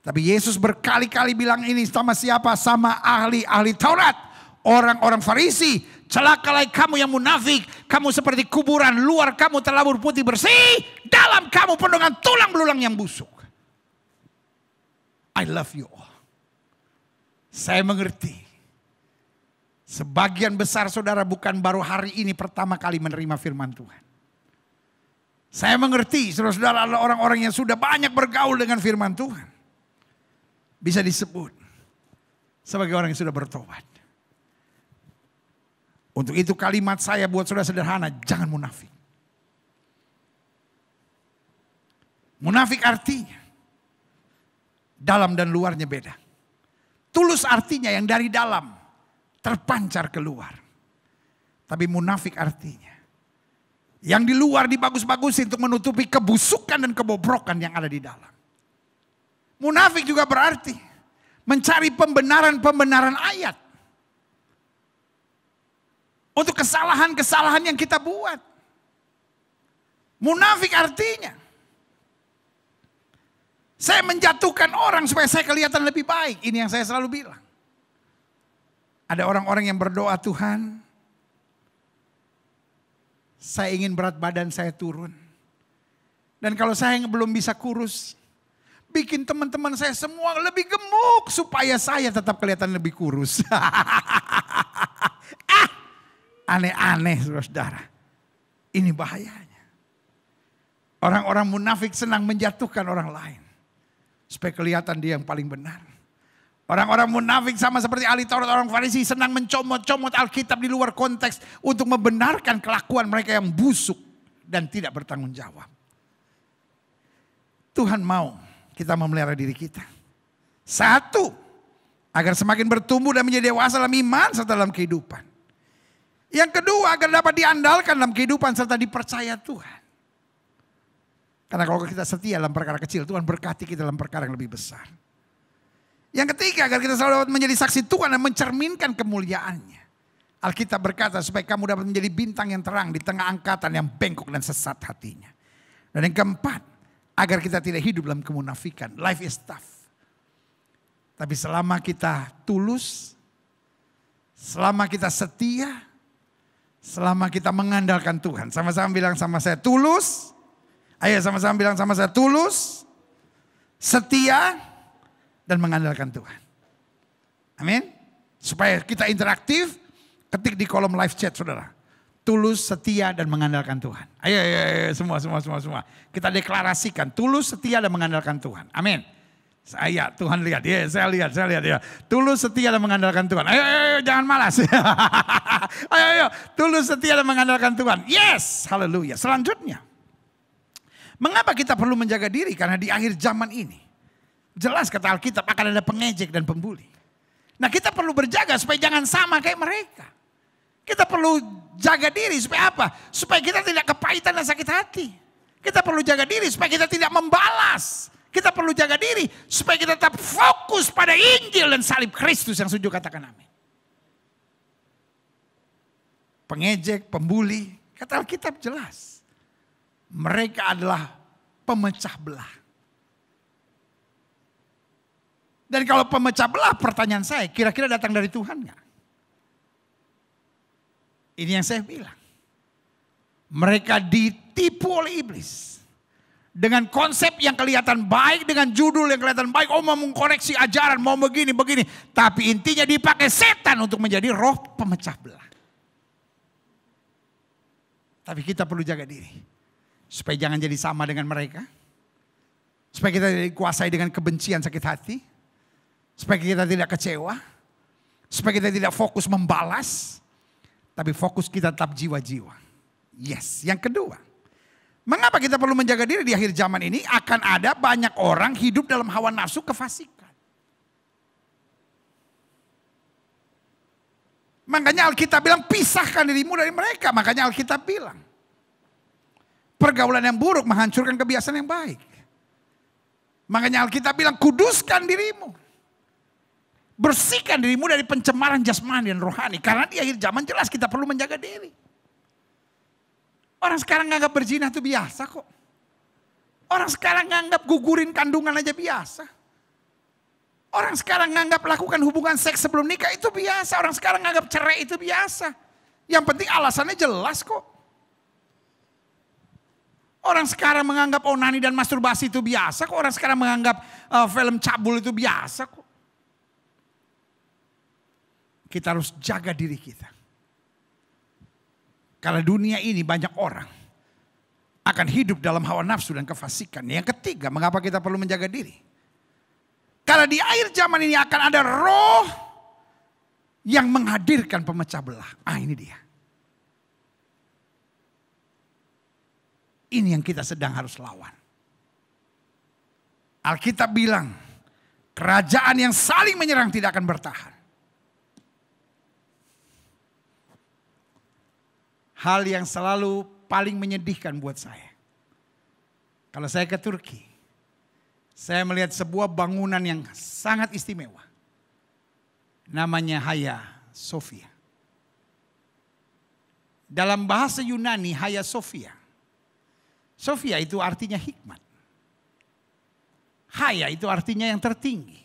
Tapi Yesus berkali-kali bilang ini sama siapa? Sama ahli-ahli Taurat. Orang-orang Farisi. Celakalah kamu yang munafik. Kamu seperti kuburan. Luar kamu terlabur putih bersih. Dalam kamu penuh dengan tulang belulang yang busuk. I love you all. Saya mengerti. Sebagian besar saudara bukan baru hari ini pertama kali menerima firman Tuhan. Saya mengerti saudara-saudara adalah orang-orang yang sudah banyak bergaul dengan firman Tuhan. Bisa disebut sebagai orang yang sudah bertobat. Untuk itu kalimat saya buat saudara sederhana, jangan munafik. Munafik artinya dalam dan luarnya beda. Tulus artinya yang dari dalam terpancar keluar. Tapi munafik artinya yang di luar dibagus-bagusin untuk menutupi kebusukan dan kebobrokan yang ada di dalam. Munafik juga berarti mencari pembenaran-pembenaran ayat. Untuk kesalahan-kesalahan yang kita buat. Munafik artinya saya menjatuhkan orang supaya saya kelihatan lebih baik. Ini yang saya selalu bilang. Ada orang-orang yang berdoa, Tuhan, saya ingin berat badan saya turun. Dan kalau saya belum bisa kurus, bikin teman-teman saya semua lebih gemuk supaya saya tetap kelihatan lebih kurus. Aneh-aneh saudara. Ini bahayanya. Orang-orang munafik senang menjatuhkan orang lain. Supaya kelihatan dia yang paling benar. Orang-orang munafik sama seperti ahli Taurat, orang Farisi senang mencomot-comot Alkitab di luar konteks. Untuk membenarkan kelakuan mereka yang busuk dan tidak bertanggung jawab. Tuhan mau kita memelihara diri kita. Satu, agar semakin bertumbuh dan menjadi dewasa dalam iman serta dalam kehidupan. Yang kedua, agar dapat diandalkan dalam kehidupan serta dipercaya Tuhan. Karena kalau kita setia dalam perkara kecil, Tuhan berkati kita dalam perkara yang lebih besar. Yang ketiga, agar kita selalu dapat menjadi saksi Tuhan dan mencerminkan kemuliaannya. Alkitab berkata supaya kamu dapat menjadi bintang yang terang di tengah angkatan yang bengkok dan sesat hatinya. Dan yang keempat, agar kita tidak hidup dalam kemunafikan. Life is tough. Tapi selama kita tulus, Selama kita setia, selama kita mengandalkan Tuhan. Sama-sama bilang sama saya, tulus. Ayo sama-sama bilang sama saya, tulus, setia, dan mengandalkan Tuhan. Amin. Supaya kita interaktif, ketik di kolom live chat saudara. Tulus, setia, dan mengandalkan Tuhan. Ayo, semua. Kita deklarasikan, tulus, setia, dan mengandalkan Tuhan. Amin. Saya, Tuhan lihat, ya, saya lihat ya. Tulus, setia, dan mengandalkan Tuhan. Ayo, jangan malas. ayo, tulus, setia, dan mengandalkan Tuhan. Yes, haleluya. Selanjutnya, mengapa kita perlu menjaga diri? Karena di akhir zaman ini, jelas kata Alkitab akan ada pengejek dan pembuli. Nah, kita perlu berjaga supaya jangan sama kayak mereka. Kita perlu jaga diri supaya apa? Supaya kita tidak kepahitan dan sakit hati. Kita perlu jaga diri supaya kita tidak membalas. Kita perlu jaga diri supaya kita tetap fokus pada Injil dan salib Kristus yang setuju katakan amin. Pengejek, pembuli, kata Alkitab jelas. Mereka adalah pemecah belah. Dan kalau pemecah belah, pertanyaan saya, kira-kira datang dari Tuhan nggak? Ini yang saya bilang. Mereka ditipu oleh iblis. Dengan konsep yang kelihatan baik, dengan judul yang kelihatan baik. Oh, mau mengkoreksi ajaran, mau begini. Tapi intinya dipakai setan untuk menjadi roh pemecah belah. Tapi kita perlu jaga diri. Supaya jangan jadi sama dengan mereka. Supaya kita tidak dikuasai dengan kebencian sakit hati. Supaya kita tidak kecewa. Supaya kita tidak fokus membalas. Tapi fokus kita tetap jiwa-jiwa. Yes, yang kedua. Mengapa kita perlu menjaga diri di akhir zaman ini? Akan ada banyak orang hidup dalam hawa nafsu kefasikan. Makanya Alkitab bilang pisahkan dirimu dari mereka. Makanya Alkitab bilang. Pergaulan yang buruk menghancurkan kebiasaan yang baik. Makanya Alkitab bilang kuduskan dirimu. Bersihkan dirimu dari pencemaran jasmani dan rohani. Karena di akhir zaman jelas kita perlu menjaga diri. Orang sekarang nganggap berzina itu biasa kok. Orang sekarang nganggap gugurin kandungan aja biasa. Orang sekarang nganggap lakukan hubungan seks sebelum nikah itu biasa. Orang sekarang nganggap cerai itu biasa. Yang penting alasannya jelas kok. Orang sekarang menganggap onani dan masturbasi itu biasa kok. Orang sekarang menganggap film cabul itu biasa kok. Kita harus jaga diri kita. Karena dunia ini banyak orang akan hidup dalam hawa nafsu dan kefasikan. Yang ketiga, mengapa kita perlu menjaga diri? Karena di akhir zaman ini akan ada roh yang menghadirkan pemecah belah. Ini dia. Ini yang kita sedang harus lawan. Alkitab bilang, kerajaan yang saling menyerang tidak akan bertahan. Hal yang selalu paling menyedihkan buat saya. Kalau saya ke Turki, saya melihat sebuah bangunan yang sangat istimewa. Namanya Hagia Sophia. Dalam bahasa Yunani, Hagia Sophia. Sophia itu artinya hikmat. Hagia itu artinya yang tertinggi.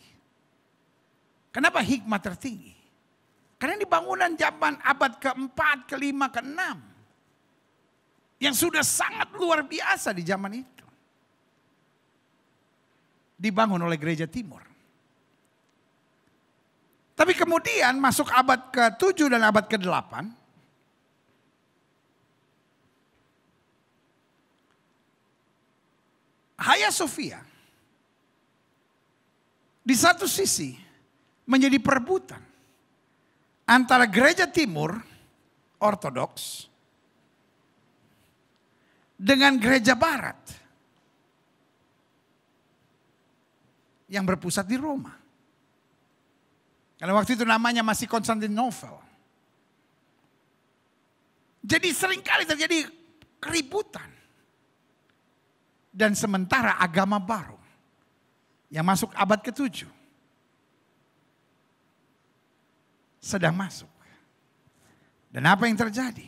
Kenapa hikmat tertinggi? Karena ini bangunan zaman abad ke-4, ke-5, ke-6. Yang sudah sangat luar biasa di zaman itu. Dibangun oleh gereja timur. Tapi kemudian masuk abad ke-7 dan abad ke-8. Hagia Sophia. Di satu sisi menjadi perebutan. Antara gereja timur ortodoks dengan gereja barat yang berpusat di Roma. Karena waktu itu namanya masih Konstantinopel. Jadi seringkali terjadi keributan. Dan sementara agama baru yang masuk abad ke-7 sedang masuk. Dan apa yang terjadi?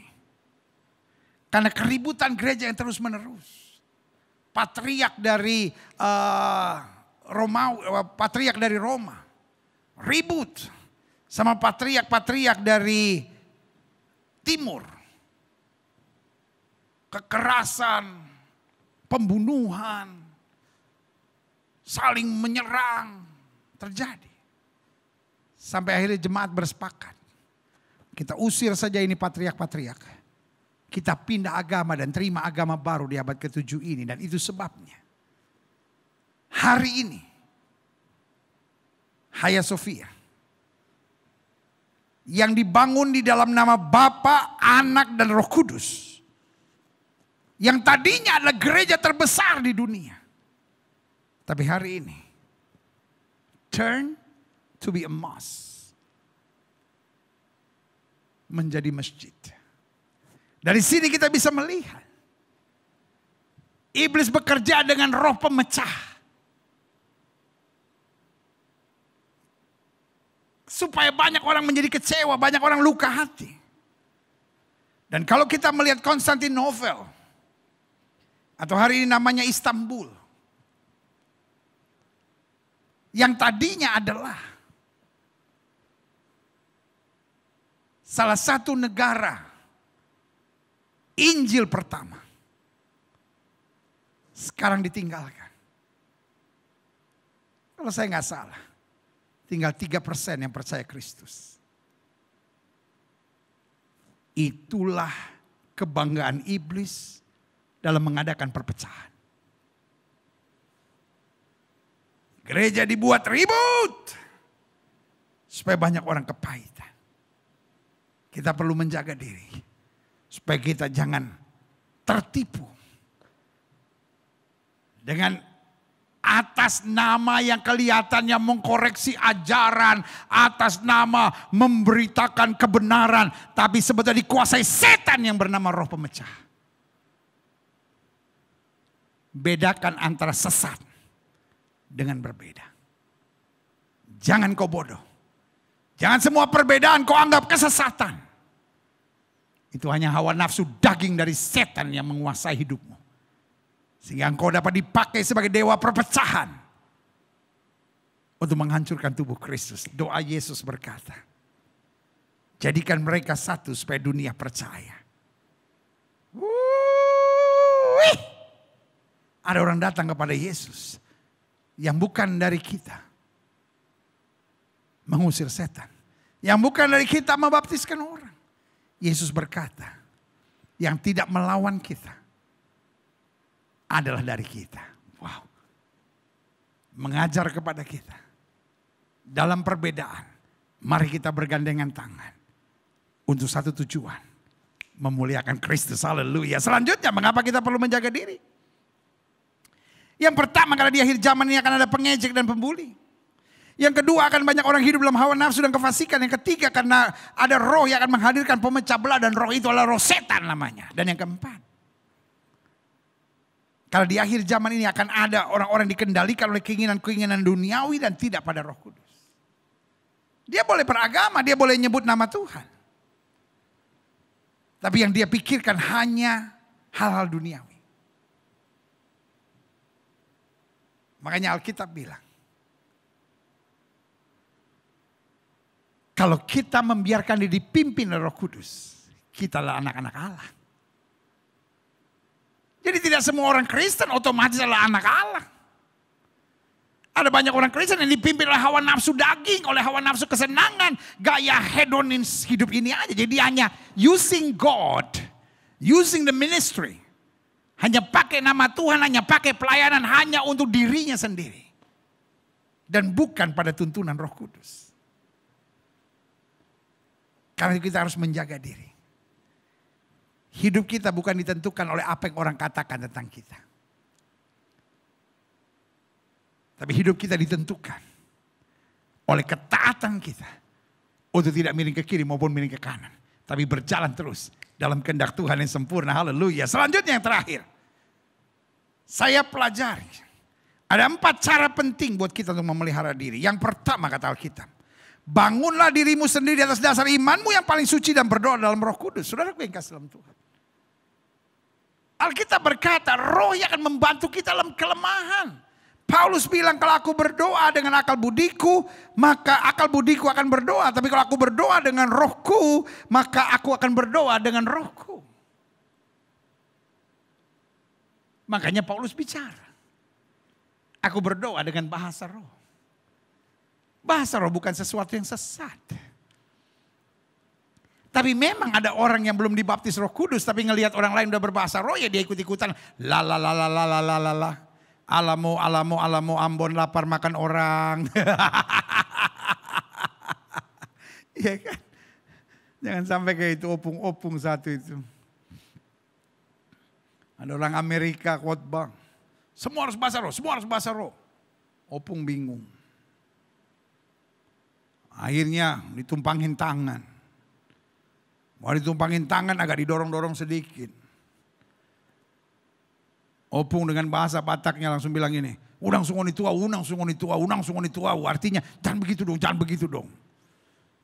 Karena keributan gereja yang terus menerus. Patriark dari Roma ribut sama patriark-patriark dari timur. Kekerasan, pembunuhan, saling menyerang terjadi. Sampai akhirnya jemaat bersepakat. Kita usir saja ini patriark-patriark. Kita pindah agama dan terima agama baru di abad ke-7 ini. Dan itu sebabnya. Hari ini. Hagia Sophia. Yang dibangun di dalam nama Bapa, Anak, dan Roh Kudus. Yang tadinya adalah gereja terbesar di dunia. Tapi hari ini. Turn to be a mosque. Menjadi masjid. Dari sini kita bisa melihat. Iblis bekerja dengan roh pemecah. Supaya banyak orang menjadi kecewa, banyak orang luka hati. Dan kalau kita melihat Konstantinopel, atau hari ini namanya Istanbul, yang tadinya adalah salah satu negara Injil pertama, sekarang ditinggalkan. Kalau saya nggak salah, tinggal 3% yang percaya Kristus. Itulah kebanggaan iblis dalam mengadakan perpecahan. Gereja dibuat ribut supaya banyak orang kepahitan. Kita perlu menjaga diri supaya kita jangan tertipu dengan atas nama yang kelihatannya mengkoreksi ajaran, atas nama memberitakan kebenaran, tapi sebetulnya dikuasai setan yang bernama roh pemecah. Bedakan antara sesat dengan berbeda. Jangan kau bodoh. Jangan semua perbedaan kau anggap kesesatan. Itu hanya hawa nafsu daging dari setan yang menguasai hidupmu. Sehingga engkau dapat dipakai sebagai dewa perpecahan. Untuk menghancurkan tubuh Kristus. Doa Yesus berkata. Jadikan mereka satu supaya dunia percaya. Ada orang datang kepada Yesus. Yang bukan dari kita. Mengusir setan. Yang bukan dari kita membaptiskan orang. Yesus berkata. Yang tidak melawan kita. Adalah dari kita. Wow. Mengajar kepada kita. Dalam perbedaan. Mari kita bergandengan tangan. Untuk satu tujuan. Memuliakan Kristus. Haleluya. Selanjutnya mengapa kita perlu menjaga diri? Yang pertama karena di akhir zaman ini akan ada pengejek dan pembuli. Yang kedua akan banyak orang hidup dalam hawa nafsu dan kefasikan. Yang ketiga karena ada roh yang akan menghadirkan pemecah belah. Dan roh itu adalah roh setan namanya. Dan yang keempat. Kalau di akhir zaman ini akan ada orang-orang dikendalikan oleh keinginan-keinginan duniawi dan tidak pada Roh Kudus. Dia boleh beragama, dia boleh nyebut nama Tuhan. Tapi yang dia pikirkan hanya hal-hal duniawi. Makanya Alkitab bilang. Kalau kita membiarkan diri dipimpin oleh Roh Kudus. Kita adalah anak-anak Allah. Jadi tidak semua orang Kristen otomatis adalah anak Allah. Ada banyak orang Kristen yang dipimpin oleh hawa nafsu daging, oleh hawa nafsu kesenangan, gaya hedonis hidup ini aja. Jadi hanya using God, using the ministry. Hanya pakai nama Tuhan, hanya pakai pelayanan hanya untuk dirinya sendiri. Dan bukan pada tuntunan Roh Kudus. Karena kita harus menjaga diri. Hidup kita bukan ditentukan oleh apa yang orang katakan tentang kita. Tapi hidup kita ditentukan oleh ketaatan kita. Untuk tidak miring ke kiri maupun miring ke kanan. Tapi berjalan terus dalam kehendak Tuhan yang sempurna. Haleluya. Selanjutnya yang terakhir. Saya pelajari. Ada 4 cara penting buat kita untuk memelihara diri. Yang pertama kata Alkitab. Bangunlah dirimu sendiri atas dasar imanmu yang paling suci dan berdoa dalam Roh Kudus. Saudaraku yang kasih dalam Tuhan. Alkitab berkata roh yang akan membantu kita dalam kelemahan. Paulus bilang kalau aku berdoa dengan akal budiku, maka akal budiku akan berdoa. Tapi kalau aku berdoa dengan rohku, maka aku akan berdoa dengan rohku. Makanya Paulus bicara. Aku berdoa dengan bahasa roh. Bahasa roh bukan sesuatu yang sesat. Tapi memang ada orang yang belum dibaptis Roh Kudus, tapi ngelihat orang lain udah berbahasa roh, ya dia ikut-ikutan. La la la la la la la la la. Alamu, alamu, alamu, Ambon lapar makan orang. Iya kan? Jangan sampai kayak itu opung-opung satu itu. Ada orang Amerika khotbah. Semua harus bahasa roh, semua harus bahasa roh. Opung bingung. Akhirnya ditumpangin tangan. Mau ditumpangin tangan agak didorong-dorong sedikit. Opung dengan bahasa Bataknya langsung bilang ini. Unang sungoni tua, unang sungoni tua, unang sungoni tua. Artinya jangan begitu dong, jangan begitu dong.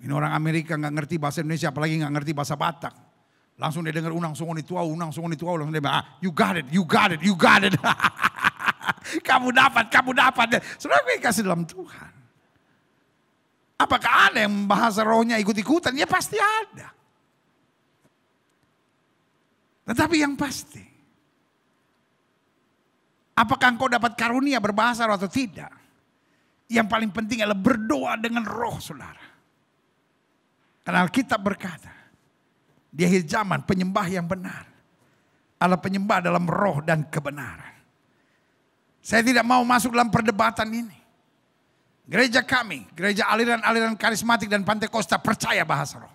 Ini orang Amerika gak ngerti bahasa Indonesia, apalagi gak ngerti bahasa Batak. Langsung dia dengar unang sungoni tua, langsung dia bilang, you got it, you got it, you got it. Kamu dapat, kamu dapat. Saudara, gue kasih dalam Tuhan. Apakah ada yang bahasa rohnya ikut-ikutan? Ya pasti ada. Tetapi yang pasti, apakah engkau dapat karunia berbahasa roh atau tidak? Yang paling penting adalah berdoa dengan roh, saudara. Karena Alkitab berkata, di akhir zaman penyembah yang benar adalah penyembah dalam roh dan kebenaran. Saya tidak mau masuk dalam perdebatan ini. Gereja kami, gereja aliran-aliran karismatik dan Pantekosta percaya bahasa roh.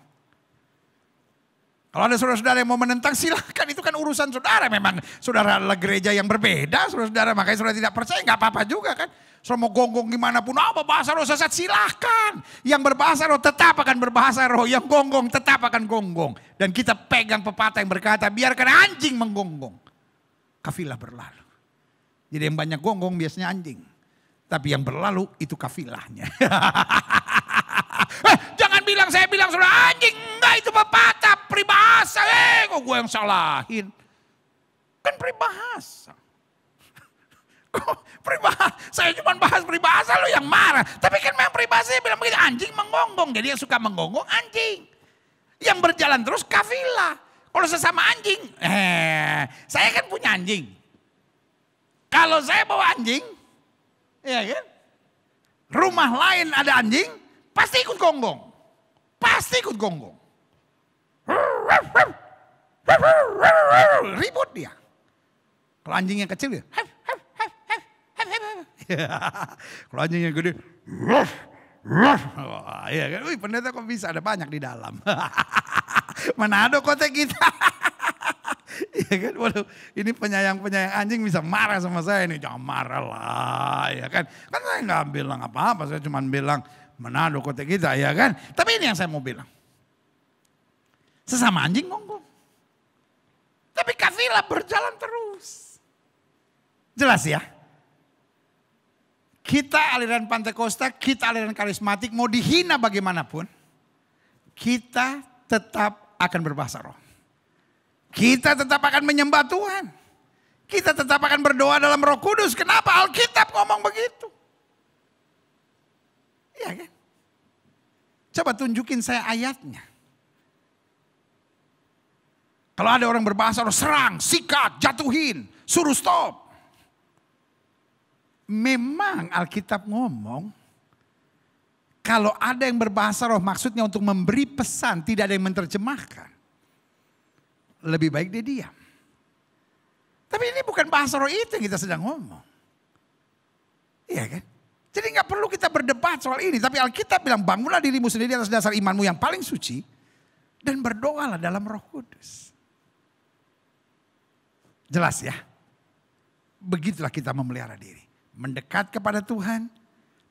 Kalau ada saudara-saudara yang mau menentang, silahkan, itu kan urusan saudara. Memang saudara adalah gereja yang berbeda, saudara-saudara, makanya saudara tidak percaya, nggak apa-apa juga kan. Saudara mau gonggong gimana pun, apa bahasa roh sesat, silahkan. Yang berbahasa roh tetap akan berbahasa roh, yang gonggong tetap akan gonggong. Dan kita pegang pepatah yang berkata, biarkan anjing menggonggong, kafilah berlalu. Jadi yang banyak gonggong biasanya anjing, tapi yang berlalu itu kafilahnya. Jangan bilang saya bilang saudara anjing, enggak, itu pepatah peribahasa. Kok gue yang salahin? Kan peribahasa. Kok peribahasa? Saya cuma bahas peribahasa, lo yang marah. Tapi kan memang peribahasa bilang begitu, anjing menggonggong. Jadi yang suka menggonggong anjing. Yang berjalan terus kafilah. Kalau sesama anjing, saya kan punya anjing. Kalau saya bawa anjing, ya kan? Rumah lain ada anjing, pasti ikut gonggong. Pasti ikut gonggong. Ribut dia. Kalau anjing yang kecil dia. Kalau anjing yang gede. Ya kan? Wih, pendeta kok bisa, ada banyak di dalam. Manado kota kita. Ya kan, waduh, ini penyayang-penyayang anjing bisa marah sama saya nih. Jangan marah lah, ya kan. Kan saya nggak bilang apa-apa, saya cuma bilang Manado kota kita, ya kan. Tapi ini yang saya mau bilang. Sesama anjing gonggong. Tapi kafilah berjalan terus. Jelas ya. Kita aliran Pantekosta, kita aliran karismatik, mau dihina bagaimanapun, kita tetap akan berbahasa roh. Kita tetap akan menyembah Tuhan. Kita tetap akan berdoa dalam Roh Kudus. Kenapa Alkitab ngomong begitu? Iya kan? Coba tunjukin saya ayatnya. Kalau ada orang berbahasa roh, serang, sikat, jatuhin, suruh stop. Memang Alkitab ngomong, kalau ada yang berbahasa roh maksudnya untuk memberi pesan, tidak ada yang menerjemahkan. Lebih baik dia diam. Tapi ini bukan bahasa roh itu yang kita sedang ngomong. Iya kan? Jadi nggak perlu kita berdebat soal ini. Tapi Alkitab bilang, bangunlah dirimu sendiri atas dasar imanmu yang paling suci. Dan berdoalah dalam Roh Kudus. Jelas ya? Begitulah kita memelihara diri. Mendekat kepada Tuhan.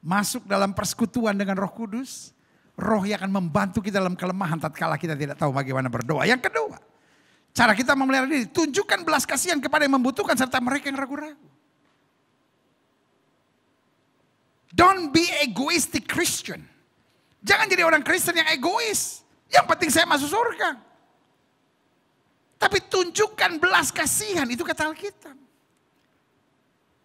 Masuk dalam persekutuan dengan Roh Kudus. Roh yang akan membantu kita dalam kelemahan tatkala kita tidak tahu bagaimana berdoa. Yang kedua, cara kita memelihara diri, tunjukkan belas kasihan kepada yang membutuhkan serta mereka yang ragu-ragu. Don't be egoistic Christian. Jangan jadi orang Kristen yang egois. Yang penting saya masuk surga. Tapi tunjukkan belas kasihan, itu kata Alkitab.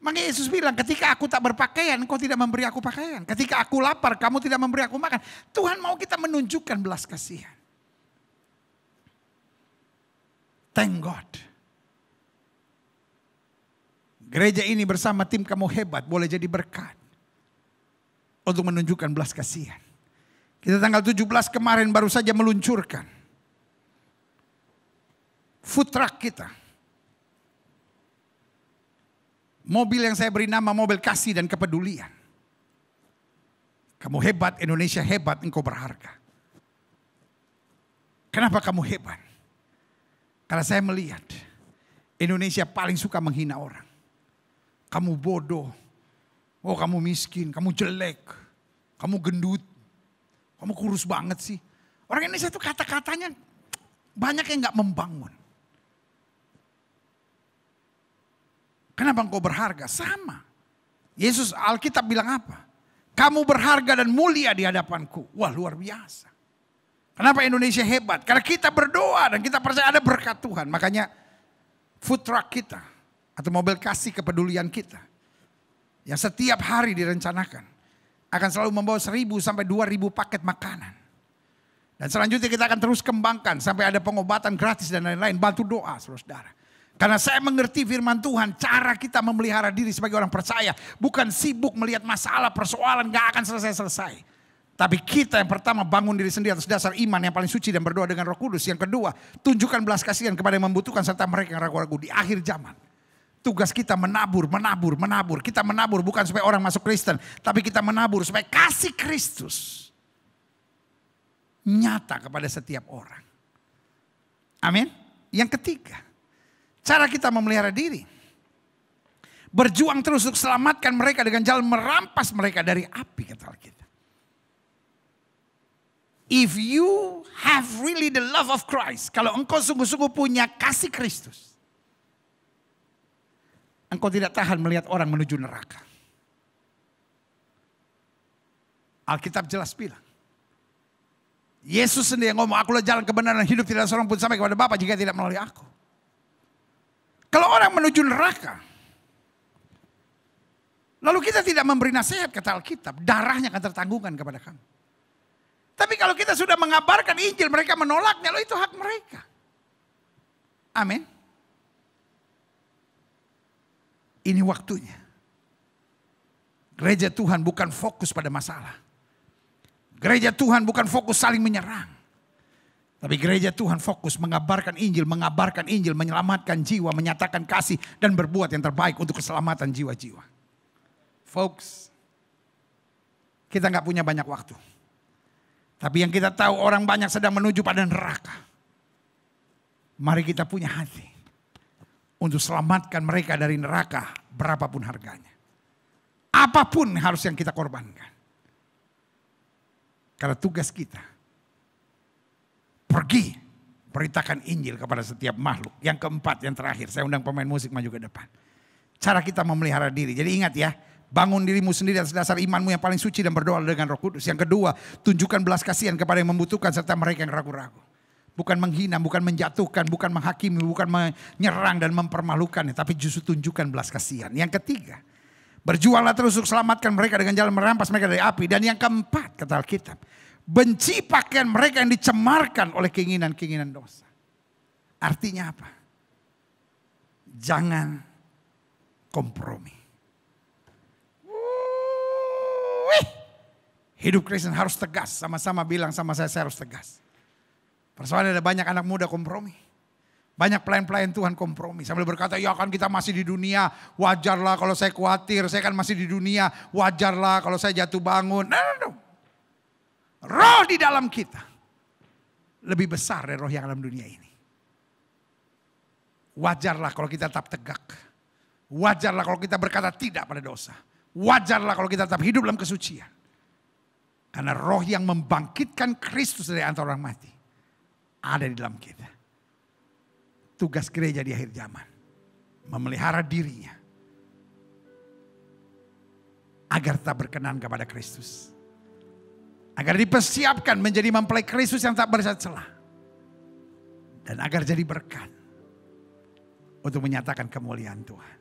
Maka Yesus bilang, ketika aku tak berpakaian, engkau tidak memberi aku pakaian. Ketika aku lapar, kamu tidak memberi aku makan. Tuhan mau kita menunjukkan belas kasihan. Thank God. Gereja ini bersama tim Kamu Hebat boleh jadi berkat. Untuk menunjukkan belas kasihan. Kita tanggal 17 kemarin baru saja meluncurkan food truck kita. Mobil yang saya beri nama mobil kasih dan kepedulian. Kamu hebat, Indonesia hebat, engkau berharga. Kenapa kamu hebat? Karena saya melihat Indonesia paling suka menghina orang. Kamu bodoh, oh kamu miskin, kamu jelek, kamu gendut, kamu kurus banget sih. Orang Indonesia itu kata-katanya banyak yang gak membangun. Kenapa engkau berharga? Sama. Yesus Alkitab bilang apa? Kamu berharga dan mulia di hadapanku. Wah, luar biasa. Kenapa Indonesia hebat? Karena kita berdoa dan kita percaya ada berkat Tuhan. Makanya food truck kita atau mobil kasih kepedulian kita yang setiap hari direncanakan akan selalu membawa 1.000 sampai 2.000 paket makanan. Dan selanjutnya kita akan terus kembangkan sampai ada pengobatan gratis dan lain-lain. Bantu doa, saudara. Karena saya mengerti firman Tuhan, cara kita memelihara diri sebagai orang percaya bukan sibuk melihat masalah, persoalan gak akan selesai-selesai. Tapi kita yang pertama bangun diri sendiri atas dasar iman yang paling suci dan berdoa dengan Roh Kudus. Yang kedua, tunjukkan belas kasihan kepada yang membutuhkan serta mereka yang ragu-ragu di akhir zaman. Tugas kita menabur. Kita menabur bukan supaya orang masuk Kristen, tapi kita menabur supaya kasih Kristus nyata kepada setiap orang. Amin. Yang ketiga, cara kita memelihara diri. Berjuang terus untuk selamatkan mereka dengan jalan merampas mereka dari api, kata Alkitab. If you have really the love of Christ, kalau engkau sungguh-sungguh punya kasih Kristus, engkau tidak tahan melihat orang menuju neraka. Alkitab jelas bilang, Yesus sendiri yang ngomong, akulah jalan kebenaran hidup, tidak ada seorang pun sampai kepada Bapa jika tidak melalui aku. Kalau orang menuju neraka, lalu kita tidak memberi nasihat, kata Alkitab, darahnya akan tertanggungan kepada kamu. Tapi kalau kita sudah mengabarkan Injil, mereka menolaknya, lalu itu hak mereka. Amin. Ini waktunya. Gereja Tuhan bukan fokus pada masalah. Gereja Tuhan bukan fokus saling menyerang. Tapi gereja Tuhan fokus mengabarkan Injil, menyelamatkan jiwa, menyatakan kasih, dan berbuat yang terbaik untuk keselamatan jiwa-jiwa. Folks, kita gak punya banyak waktu. Tapi yang kita tahu orang banyak sedang menuju pada neraka. Mari kita punya hati untuk selamatkan mereka dari neraka berapapun harganya. Apapun harus yang kita korbankan. Karena tugas kita pergi beritakan Injil kepada setiap makhluk. Yang keempat, yang terakhir, saya undang pemain musik maju ke depan. Cara kita memelihara diri. Jadi ingat ya, bangun dirimu sendiri atas dasar imanmu yang paling suci dan berdoa dengan Roh Kudus. Yang kedua, tunjukkan belas kasihan kepada yang membutuhkan serta mereka yang ragu-ragu. Bukan menghina, bukan menjatuhkan, bukan menghakimi, bukan menyerang dan mempermalukan, tapi justru tunjukkan belas kasihan. Yang ketiga, berjuanglah terus untuk selamatkan mereka dengan jalan merampas mereka dari api. Dan yang keempat, kata Alkitab, benci pakaian mereka yang dicemarkan oleh keinginan-keinginan dosa. Artinya apa? Jangan kompromi. Hidup Kristen harus tegas. Sama-sama bilang sama saya harus tegas. Persoalannya ada banyak anak muda kompromi. Banyak pelayan-pelayan Tuhan kompromi. Sambil berkata, ya kan kita masih di dunia. Wajarlah kalau saya khawatir. Saya kan masih di dunia. Wajarlah kalau saya jatuh bangun. No. Roh di dalam kita lebih besar dari roh yang dalam dunia ini. Wajarlah kalau kita tetap tegak. Wajarlah kalau kita berkata tidak pada dosa. Wajarlah kalau kita tetap hidup dalam kesucian. Karena roh yang membangkitkan Kristus dari antara orang mati ada di dalam kita. Tugas gereja di akhir zaman memelihara dirinya agar tak berkenan kepada Kristus. Agar dipersiapkan menjadi mempelai Kristus yang tak bercelah. Dan agar jadi berkat untuk menyatakan kemuliaan Tuhan.